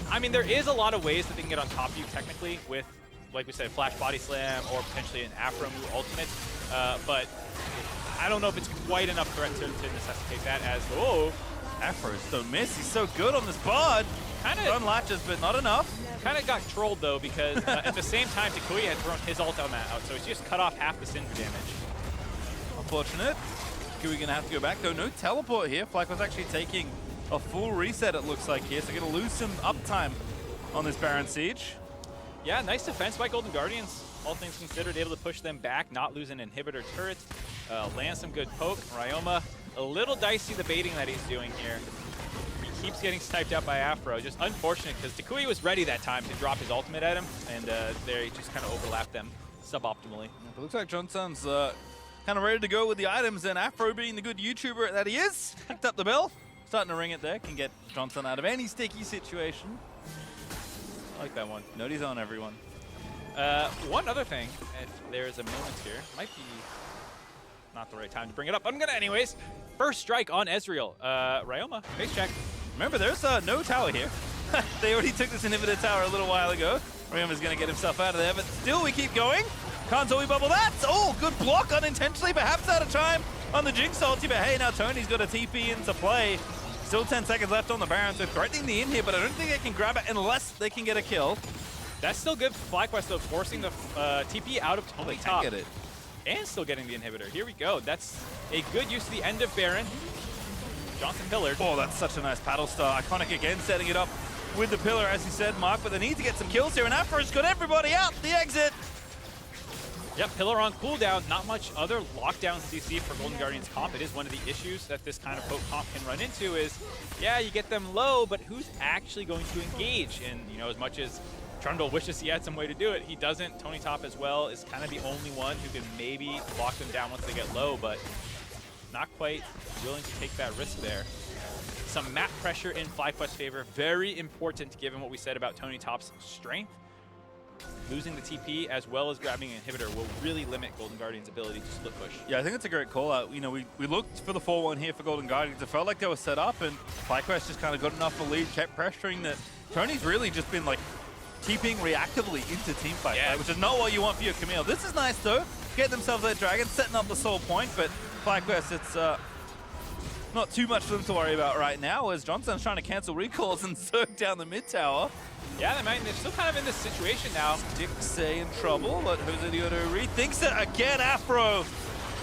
I mean, there is a lot of ways that they can get on top of you technically with, like we said, flash body slam or potentially an Afro move ultimate. But I don't know if it's quite enough threat to necessitate that as, oh. Afro's so miss. He's so good on this bod. Run latches, but not enough. Kind of got trolled, though, because at the same time, Takui had thrown his ult on that out, so he's just cut off half the Syndra damage. Unfortunate. Takui going to have to go back, though. No teleport here. FlyQuest actually taking a a full reset, it looks like here. So going to lose some uptime on this Baron Siege. Yeah, nice defense by Golden Guardians. All things considered, able to push them back, not lose an inhibitor turret. Land some good poke. Ryoma, a little dicey the baiting that he's doing here. He keeps getting sniped out by Afro. Just unfortunate because Takui was ready that time to drop his ultimate at him, and they just kind of overlapped them suboptimally. It looks like Johnson's kind of ready to go with the items, and Afro, being the good YouTuber that he is, picked up the bell. Starting to ring it there, can get Johnson out of any sticky situation. I like that one. Noti's on everyone. One other thing, if there's a moment here, might be not the right time to bring it up. I'm gonna anyways. First strike on Ezreal. Ryoma, base check. Remember, there's no tower here. They already took this inhibitor tower a little while ago. Ryoma's gonna get himself out of there, but still we keep going. Can't Zoe bubble that. Oh, good block unintentionally, perhaps out of time on the Jinx ulti, but hey, now Tony's got a TP into play. Still 10 seconds left on the Baron, so threatening the in here, but I don't think they can grab it unless they can get a kill. That's still good for FlyQuest though, forcing the TP out of Tony top. Get it. And still getting the inhibitor. Here we go. That's a good use of the end of Baron. Johnson pillared. Oh, that's such a nice paddle star. Iconic again, setting it up with the pillar, as you said, Mark, but they need to get some kills here, and Afro's got everybody out the exit. Yep, pillar on cooldown. Not much other lockdown CC for Golden Guardians comp. It is one of the issues that this kind of poke comp can run into is, yeah, you get them low, but who's actually going to engage? And, you know, as much as Trundle wishes he had some way to do it, he doesn't. Tony Top as well is kind of the only one who can maybe lock them down once they get low, but not quite willing to take that risk there. Some map pressure in FlyQuest's favor. Very important given what we said about Tony Top's strength. Losing the TP as well as grabbing an inhibitor will really limit Golden Guardians' ability to split push. Yeah, I think it's a great call out. You know, we looked for the 4-1 here for Golden Guardians. It felt like they were set up, and FlyQuest just kind of got enough of a lead, kept pressuring that. Tony's really just been like keeping reactively into teamfight, yeah, right? Which is not what you want for your Camille. This is nice though. Get themselves that dragon, setting up the soul point, but FlyQuest, it's not too much for them to worry about right now, as Johnson's trying to cancel recalls and zerg down the mid tower. Yeah, they're still kind of in this situation now. Dixie in trouble, but Jose Diodo rethinks it again. Afro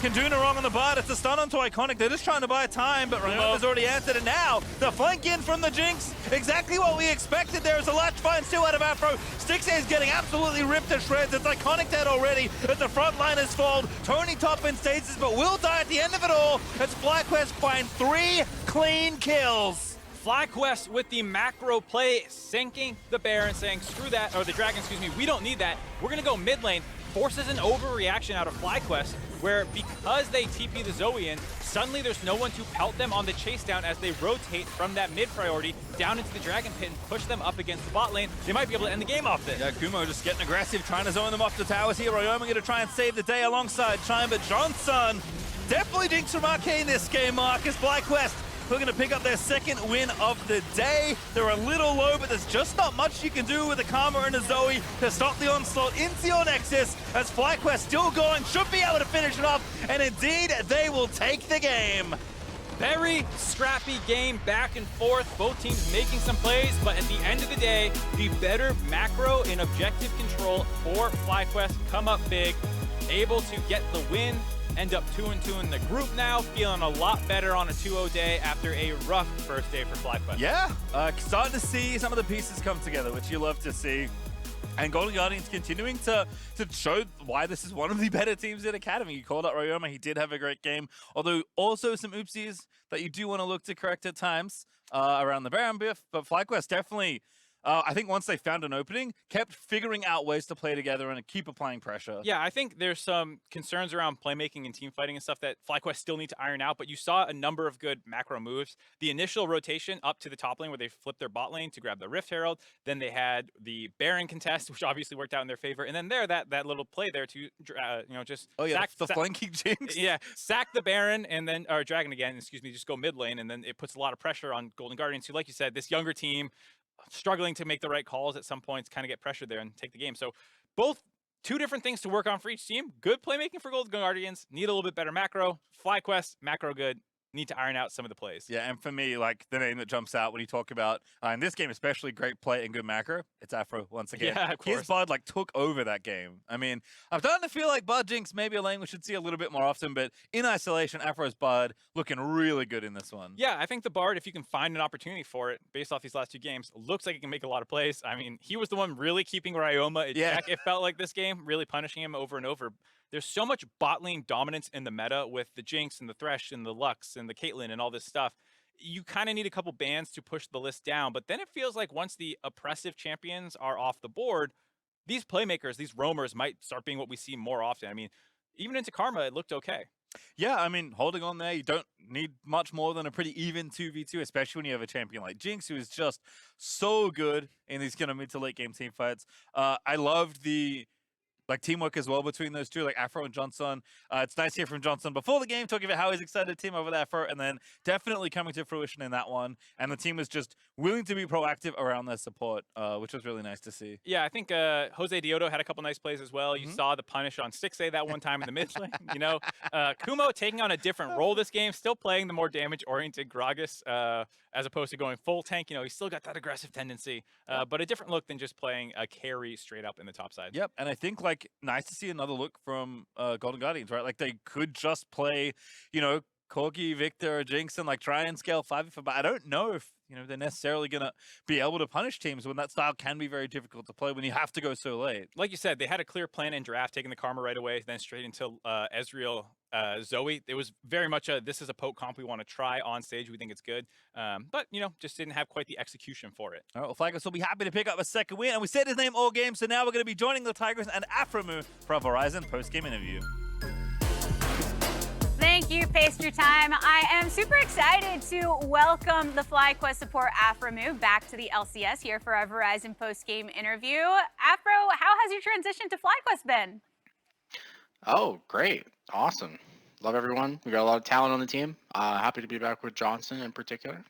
can do no wrong on the bot. It's a stun onto Iconic. They're just trying to buy time, but Ryoma's already answered it now. The flank in from the Jinx. Exactly what we expected. There is a latch find still out of Afro. Stixie is getting absolutely ripped to shreds. It's Iconic dead already as the front line is fold. Tony top in stasis, but will die at the end of it all as FlyQuest find 3 clean kills. FlyQuest with the macro play, sinking the Baron, saying screw that, or the Dragon, excuse me, we don't need that. We're gonna go mid lane. Forces an overreaction out of FlyQuest, where because they TP the Zoe in, suddenly there's no one to pelt them on the chase down as they rotate from that mid priority down into the Dragon Pit and push them up against the bot lane. They might be able to end the game off this. Yeah, Kumo just getting aggressive, trying to zone them off the towers here. Ryoma going to try and save the day alongside Chime, but Johnson definitely Jinx from Arcane this game, Marcus. FlyQuest looking to pick up their second win of the day. They're a little low, but there's just not much you can do with a Karma and a Zoe to stop the onslaught into your Nexus, as FlyQuest still going, should be able to finish it off, and indeed, they will take the game. Very scrappy game, back and forth, both teams making some plays, but at the end of the day, the better macro and objective control for FlyQuest come up big, able to get the win. End up 2-2 in the group now, feeling a lot better on a 2-0 day after a rough first day for FlyQuest. Yeah, starting to see some of the pieces come together, which you love to see. And Golden Guardians continuing to show why this is one of the better teams in Academy. You called out Ryoma, he did have a great game, although also some oopsies that you do want to look to correct at times around the Baron biff, but FlyQuest definitely, I think once they found an opening, kept figuring out ways to play together and keep applying pressure. Yeah, I think there's some concerns around playmaking and team fighting and stuff that FlyQuest still need to iron out, but you saw a number of good macro moves. The initial rotation up to the top lane where they flipped their bot lane to grab the Rift Herald, then they had the Baron contest, which obviously worked out in their favor, and then that little play there to, just the flanking Jinx. Yeah, sack the Baron and then, or Dragon again, excuse me, just go mid lane, and then it puts a lot of pressure on Golden Guardians, who, like you said, this younger team, struggling to make the right calls at some points, kind of get pressure there and take the game. So both two different things to work on for each team. Good playmaking for Golden Guardians, need a little bit better macro. FlyQuest, macro good, need to iron out some of the plays. Yeah, and for me, like the name that jumps out when you talk about in this game, especially great play and good macro, it's Afro once again. Yeah, of His course. Bud like took over that game. I mean, I'm starting to feel like Bud Jinx maybe a lane we should see a little bit more often, but in isolation, Afro's Bud looking really good in this one. Yeah, I think the Bard, if you can find an opportunity for it, based off these last 2 games, looks like he can make a lot of plays. I mean, he was the one really keeping Ryoma in check, it felt like this game, really punishing him over and over. There's so much bot lane dominance in the meta with the Jinx and the Thresh and the Lux and the Caitlyn and all this stuff. You kind of need a couple bans to push the list down, but then it feels like once the oppressive champions are off the board, these playmakers, these roamers might start being what we see more often. I mean, even into Karma, it looked okay. Yeah, I mean, holding on there, you don't need much more than a pretty even 2v2, especially when you have a champion like Jinx, who is just so good in these kind of mid to late game team fights. I loved the teamwork as well between those two, like Afro and Johnson. It's nice to hear from Johnson before the game talking about how he's excited to team up with Afro, and then definitely coming to fruition in that one. And the team was just willing to be proactive around their support, which was really nice to see. Yeah, I think Jose Dioto had a couple nice plays as well. You saw the punish on Stixay that one time in the mid lane. You know, Kumo taking on a different role this game, still playing the more damage-oriented Gragas as opposed to going full tank. You know, he's still got that aggressive tendency, but a different look than just playing a carry straight up in the top side. Yep, and I think like nice to see another look from Golden Guardians, right? Like they could just play, you know, Corgi, Victor, or Jinx and like try and scale 5 but I don't know if, you know, they're necessarily going to be able to punish teams when that style can be very difficult to play when you have to go so late. Like you said, they had a clear plan in draft, taking the Karma right away, then straight into Ezreal, Zoe. It was very much this is a poke comp we want to try on stage. We think it's good. But, you know, just didn't have quite the execution for it. All right, well, FlyQuest will be happy to pick up a second win. And we said his name all game, so now we're going to be joining the Tigers and Afromu for our Verizon post-game interview. Thank you, Paste Your Time. I am super excited to welcome the FlyQuest support Afromu back to the LCS here for our Verizon post-game interview. Afro, how has your transition to FlyQuest been? Oh, great. Awesome. Love everyone. We got a lot of talent on the team. Happy to be back with Johnson in particular.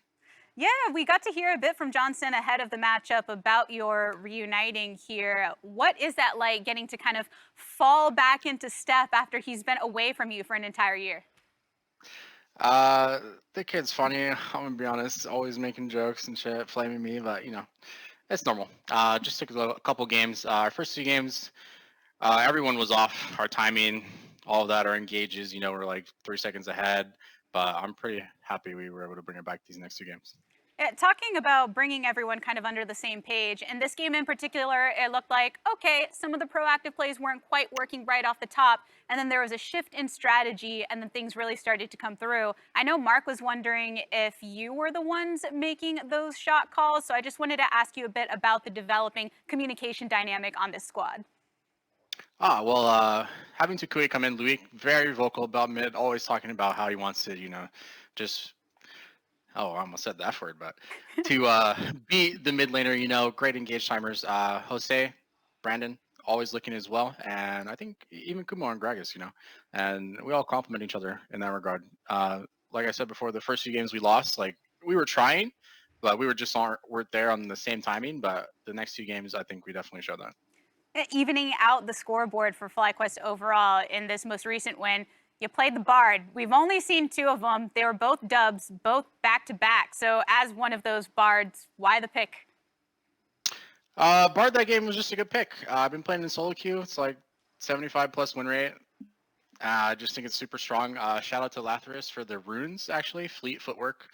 Yeah, we got to hear a bit from Johnson ahead of the matchup about your reuniting here. What is that like, getting to kind of fall back into step after he's been away from you for an entire year? The kid's funny. I'm gonna be honest. Always making jokes and shit, flaming me, but you know, it's normal. Just took a couple games. Our first 2 games, everyone was off. Our timing, all of that, our engages, you know, we're like 3 seconds ahead. But I'm pretty happy we were able to bring it back these next 2 games. Talking about bringing everyone kind of under the same page, in this game in particular, it looked like, okay, some of the proactive plays weren't quite working right off the top, and then there was a shift in strategy, and then things really started to come through. I know Mark was wondering if you were the ones making those shot calls, so I just wanted to ask you a bit about the developing communication dynamic on this squad. Well, having Tukui come in, Louis, very vocal about mid, always talking about how he wants to, you know, just, I almost said the F word, but to be the mid laner, you know, great engage timers. Jose, Brandon, always looking as well. And I think even Kumo and Gragas, you know, and we all complement each other in that regard. Like I said before, the first 2 games we lost, like we were trying, but we weren't there on the same timing. But the next 2 games, I think we definitely showed that. Evening out the scoreboard for FlyQuest overall in this most recent win, you played the Bard. We've only seen 2 of them. They were both dubs, both back-to-back. So as one of those Bards, why the pick? Bard that game was just a good pick. I've been playing in solo queue. It's like 75+ win rate. I just think it's super strong. Shout out to Lathyrus for the runes, actually. Fleet footwork.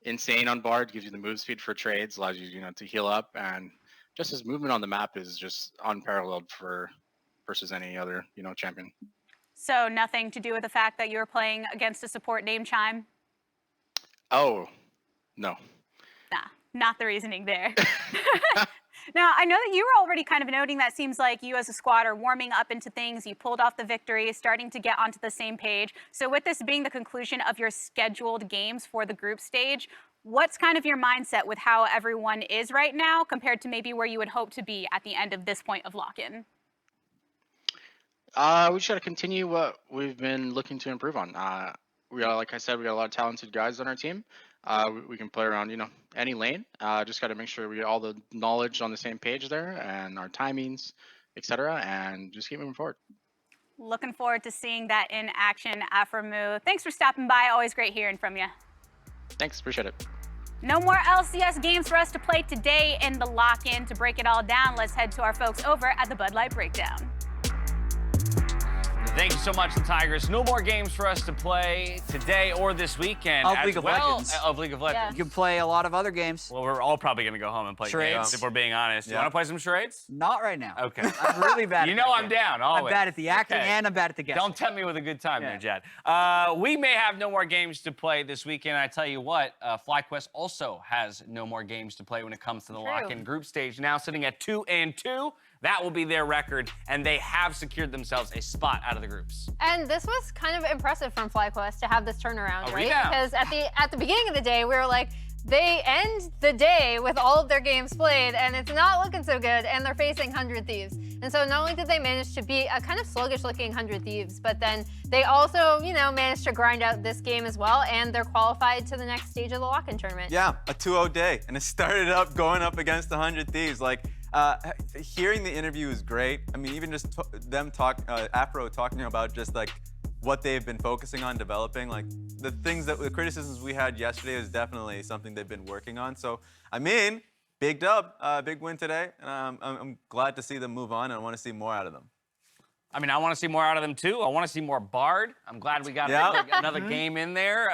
Insane on Bard. Gives you the move speed for trades. Allows you, you know, to heal up. And just his movement on the map is just unparalleled versus any other, you know, champion. So nothing to do with the fact that you were playing against a support named Chime? Oh, no. Nah, not the reasoning there. Now, I know that you were already kind of noting that seems like you as a squad are warming up into things. You pulled off the victory, starting to get onto the same page. So with this being the conclusion of your scheduled games for the group stage, what's kind of your mindset with how everyone is right now compared to maybe where you would hope to be at the end of this point of lock-in? We just got to continue what we've been looking to improve on. We got, like I said, we got a lot of talented guys on our team. We can play around, you know, any lane. Just got to make sure we get all the knowledge on the same page there and our timings, etc., and just keep moving forward. Looking forward to seeing that in action, Aframu. Thanks for stopping by. Always great hearing from you. Thanks, appreciate it. No more LCS games for us to play today in the lock-in. To break it all down, let's head to our folks over at the Bud Light Breakdown. Thank you so much, the Tigers. No more games for us to play today or this weekend. Of as League of well, Legends. Of League of Legends. You can play a lot of other games. Well, we're all probably going to go home and play Charades. games, if we're being honest. You Yeah. want to play some charades? Not right now. Okay. I'm really bad You at know that I'm game. down, I'm always. bad at the acting Okay. and I'm bad at the guessing. Don't tempt me with a good time Yeah. there, Jad. We may have no more games to play this weekend. I tell you what, FlyQuest also has no more games to play when it comes to the lock-in group stage. Now sitting at 2-2. That will be their record, and they have secured themselves a spot out of the groups. And this was kind of impressive from FlyQuest to have this turnaround, A right? rebound. Because at the beginning of the day, we were like, they end the day with all of their games played, and it's not looking so good, and they're facing 100 Thieves. And so not only did they manage to beat a kind of sluggish-looking 100 Thieves, but then they also, managed to grind out this game as well, and they're qualified to the next stage of the lock-in tournament. Yeah, a 2-0 day, and it started up going up against the 100 Thieves. Like, hearing the interview is great. I mean, even just Afro talking about just like what they've been focusing on developing, like the criticisms we had yesterday is definitely something they've been working on. So, I mean, big dub, big win today, and I'm glad to see them move on, and I want to see more out of them. I mean, I want to see more out of them, too. I want to see more Bard. I'm glad we got another game in there.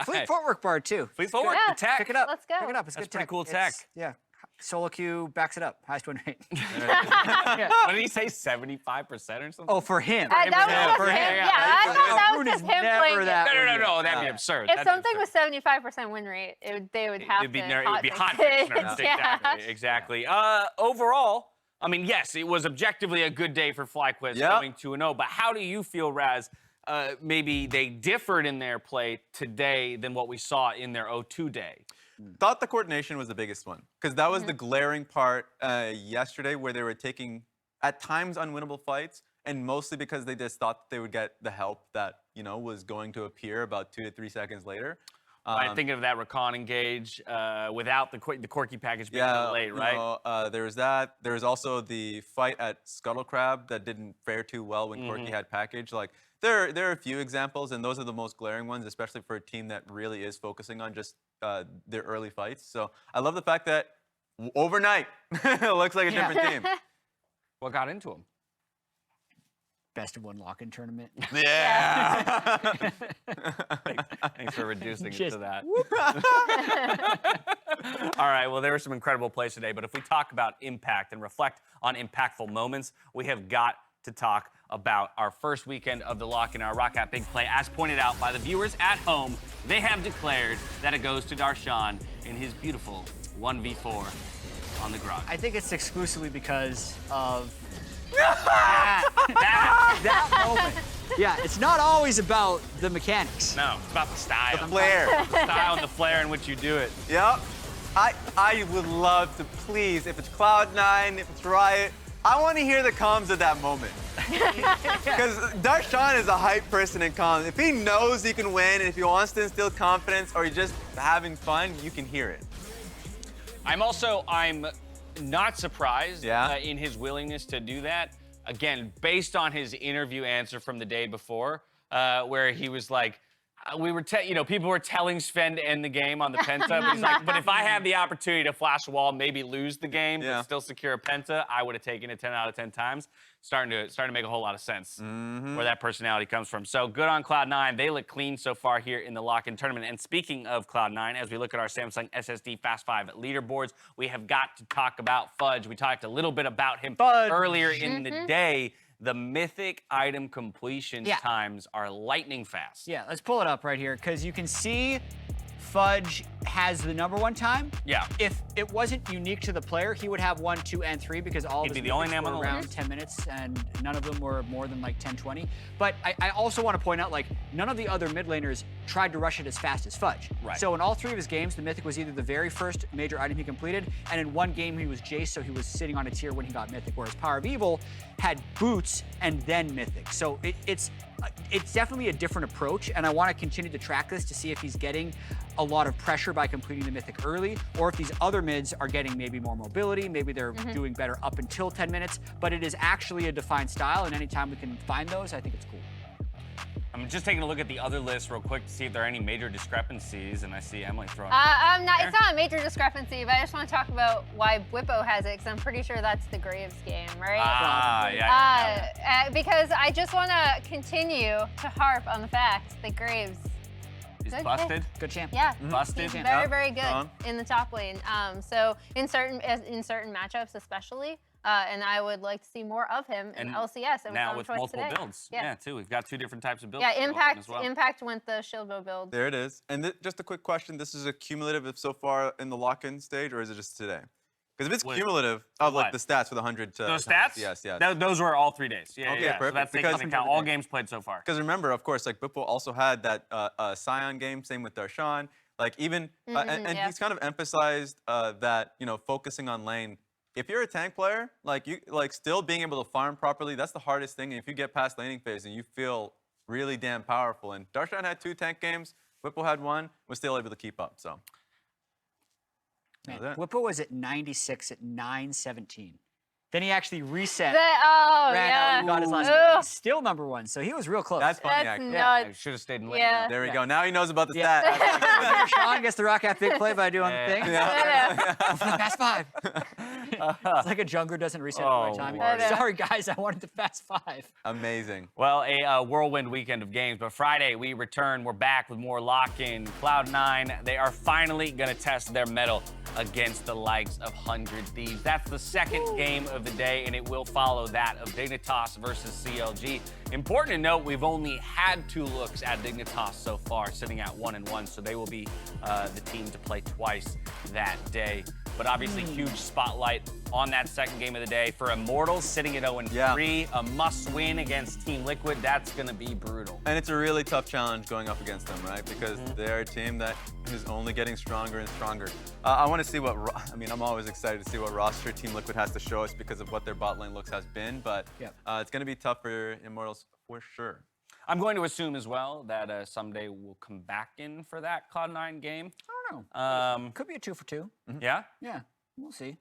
Fleet footwork bar too. Fleet footwork, Yeah. the tech. Pick it up. Let's go. Pick it up. It's That's good pretty tech. cool tech. Yeah. Solo queue backs it up. Highest win rate. What did he say, 75% or something? Oh, for him. That was Yeah, just for him. him, Yeah, yeah. I thought that Rune was is just him never playing it. that No, that'd be absurd. If That'd be something absurd. was 75% win rate, they would have It'd be to hot fix it. fix nerds. Yeah. Exactly. Overall, I mean, yes, it was objectively a good day for FlyQuest going 2-0, but how do you feel, Raz? Maybe they differed in their play today than what we saw in their 0-2 day. Thought the coordination was the biggest one, because that was the glaring part yesterday, where they were taking, at times, unwinnable fights, and mostly because they just thought that they would get the help that, was going to appear about 2 to 3 seconds later. I'm thinking of that recon engage without the Corky package being a little late, right? There was that. There was also the fight at Scuttle Crab that didn't fare too well when Corky had package. Like, there are a few examples, and those are the most glaring ones, especially for a team that really is focusing on just their early fights. So I love the fact that overnight, it looks like a different team. What got into them? Best of one lock-in tournament. Yeah. Thanks for reducing it Just to that. All right, well, there were some incredible plays today, but if we talk about impact and reflect on impactful moments, we have got to talk about our first weekend of the lock-in, our Roccat Big Play. As pointed out by the viewers at home, they have declared that it goes to Darshan in his beautiful 1v4 on the garage. I think it's exclusively because of that moment. Yeah, it's not always about the mechanics. No, it's about the style. The flair. The style and the flair in which you do it. Yep. I would love to, please, if it's Cloud9, if it's Riot, I want to hear the comms of that moment. Because Darshan is a hype person in comms. If he knows he can win, and if he wants to instill confidence, or he's just having fun, you can hear it. I'm not surprised in his willingness to do that. Again, based on his interview answer from the day before, where he was like, people were telling Sven to end the game on the Penta, but he's like, but if I had the opportunity to flash a wall, maybe lose the game, but still secure a Penta, I would have taken it 10 out of 10 times. Starting to make a whole lot of sense where that personality comes from. So good on Cloud9. They look clean so far here in the lock-in tournament. And speaking of Cloud9, as we look at our Samsung SSD Fast 5 leaderboards, we have got to talk about Fudge. We talked a little bit about him earlier in the day. The mythic item completion times are lightning fast. Yeah, let's pull it up right here, because you can see Fudge has the #1 time. Yeah. If it wasn't unique to the player, he would have 1, 2, and 3, because all of He'd his be the only mythics name on were the around list. 10 minutes, and none of them were more than like 10, 20. But I also want to point out, like, none of the other mid laners tried to rush it as fast as Fudge. Right. So in all 3 of his games, the mythic was either the very first major item he completed, and in one game he was Jace, so he was sitting on a tier when he got mythic, whereas Power of Evil had boots and then mythic. So it's it's definitely a different approach, and I want to continue to track this to see if he's getting a lot of pressure by completing the Mythic early, or if these other mids are getting maybe more mobility, maybe they're doing better up until 10 minutes, but it is actually a defined style, and anytime we can find those, I think it's cool. I'm just taking a look at the other list real quick to see if there are any major discrepancies, and I see Emily throwing. It's not a major discrepancy, but I just want to talk about why Whippo has it, because I'm pretty sure that's the Graves game, right? Yeah. Because I just want to continue to harp on the fact that Graves He's busted. Good champ. Yeah, Busted. he's very, very good in the top lane. So in certain matchups, especially, and I would like to see more of him in LCS. And now with multiple builds, too. We've got 2 different types of builds. Yeah, Impact. As well. Impact went the Shieldbow build. There it is. And just a quick question: this is a cumulative so far in the lock-in stage, or is it just today? Because if it's cumulative of like the stats for the 100 to those stats, yes. Those were all 3 days. Yeah, okay, yeah. perfect. So that's taking into account all games played so far. Because remember, of course, like Bippo also had that Scion game, same with Darshan. Like even, and he's kind of emphasized that focusing on lane. If you're a tank player, like still being able to farm properly, that's the hardest thing. And if you get past laning phase and you feel really damn powerful, and Darshan had 2 tank games, Whippo had 1, was still able to keep up. So. Man, Whippo was at 96 at 9:17. Then he actually reset. Got his last game. He's still #1, so he was real close. That's funny, actually. Yeah, should have stayed in lane. Yeah. There we go. Now he knows about the stat. Sean gets the rock at big play by doing the thing. Fast 5. It's like a jungler doesn't reset at the right time. Sorry, guys, I wanted the fast 5. Amazing. Well, a whirlwind weekend of games, but Friday we return. We're back with more lock-in. Cloud9, they are finally going to test their mettle against the likes of 100 Thieves. That's the second game of the day, and it will follow that of Dignitas versus CLG. Important to note, we've only had 2 looks at Dignitas so far, sitting at 1-1, so they will be the team to play twice that day. But obviously, huge spotlight on that second game of the day for Immortals, sitting at 0-3, a must-win against Team Liquid. That's going to be brutal. And it's a really tough challenge going up against them, right? Because they're a team that is only getting stronger and stronger. I want to see I'm always excited to see what roster Team Liquid has to show us because of what their bot lane looks has been. But it's going to be tough for Immortals for sure. I'm going to assume as well that someday we'll come back in for that Cloud9 game. I don't know. Could be a 2 for 2. Yeah? Yeah, we'll see.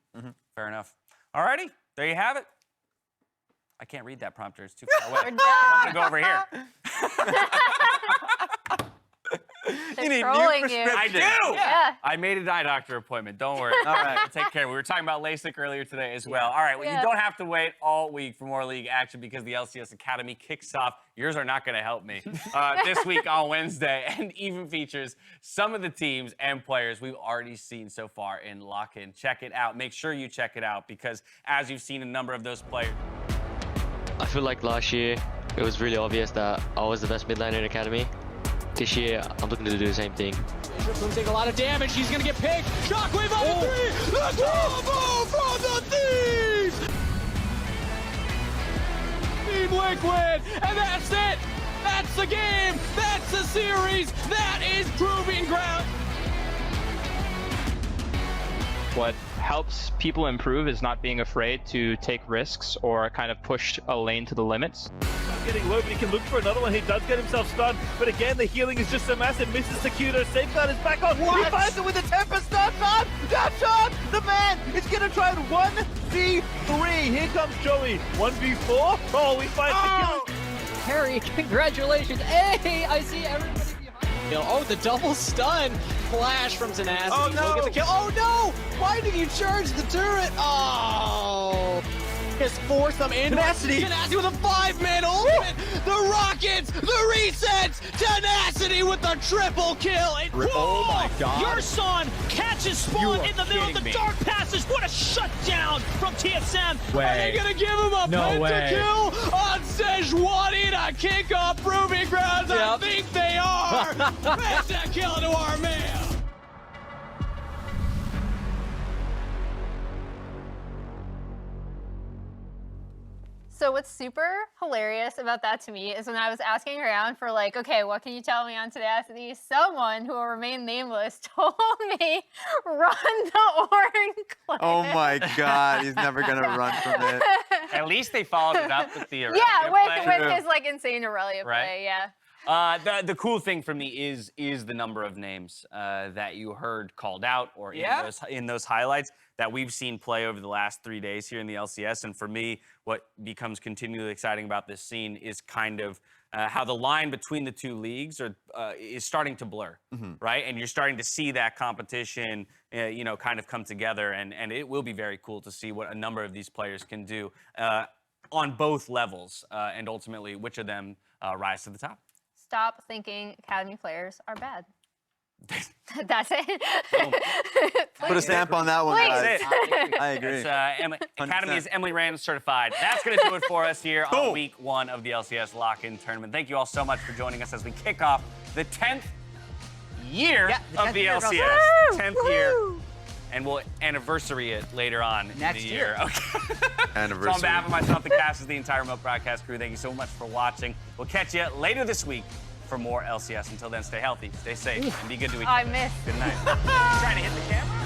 Fair enough. Alrighty, there you have it. I can't read that prompter, it's too far away. We're I'm gonna go over here. You need new prescription. I do! Yeah. I made an eye doctor appointment, don't worry. All right, we'll take care. We were talking about LASIK earlier today as well. All right, well, you don't have to wait all week for more league action because the LCS Academy kicks off. Yours are not gonna help me. This week on Wednesday, and even features some of the teams and players we've already seen so far in Lock-In. Check it out. Make sure you check it out because as you've seen a number of those players. I feel like last year, it was really obvious that I was the best mid laner in Academy. This year, I'm looking to do the same thing. Bishop's gonna take a lot of damage. He's gonna get picked. Shockwave on the 3. The combo from the Thieves! Team Liquid, and that's it. That's the game. That's the series. That is proving ground. What helps people improve is not being afraid to take risks or kind of push a lane to the limits. Getting low, but he can look for another one. He does get himself stunned, but again, the healing is just so massive. Misses Secudo. Safeguard is back on. What? He finds it with a Tempest. Darshan! Darshan! The man is going to try 1v3. Here comes Joey. 1v4. Oh, we find Secudo. Harry, congratulations. Hey, I see everybody behind you. Oh, the double stun. Flash from Tenacity. Oh, no. He'll get the kill. Oh, no! Why did you charge the turret? Oh! Just force them in. Tenacity with a 5-man ultimate. The Rockets, the resets. Tenacity with the triple kill. Oh my God. Your son catches Spawn in the middle of the dark passage. What a shutdown from TSM. Are they going to give him a pentakill on Sejuani to kick off Proving Grounds? I think they are. Pentakill to our man. So what's super hilarious about that to me is when I was asking around for like, okay, what can you tell me on Tenacity? Someone who will remain nameless told me, run the Orin clip. Oh my God, he's never gonna run from it. At least they followed it up with the Aurelia Yeah, play. with his like insane Aurelia play, yeah. The cool thing for me is the number of names that you heard called out or in those highlights that we've seen play over the last 3 days here in the LCS. And for me, what becomes continually exciting about this scene is kind of how the line between the two leagues is starting to blur, right? And you're starting to see that competition, kind of come together. And it will be very cool to see what a number of these players can do on both levels, and ultimately which of them rise to the top. Stop thinking Academy players are bad. That's it. Put a stamp on that one, guys. I agree. Academy is Emily Rand certified. That's going to do it for us here on week 1 of the LCS lock-in tournament. Thank you all so much for joining us as we kick off the 10th year of the LCS. 10th year. And we'll anniversary it later on Next in the year. Okay. Anniversary. So on behalf of myself, the cast, the entire remote broadcast crew, thank you so much for watching. We'll catch you later this week for more LCS. Until then, stay healthy, stay safe, and be good to each other. I missed. Good night. Trying to hit the camera?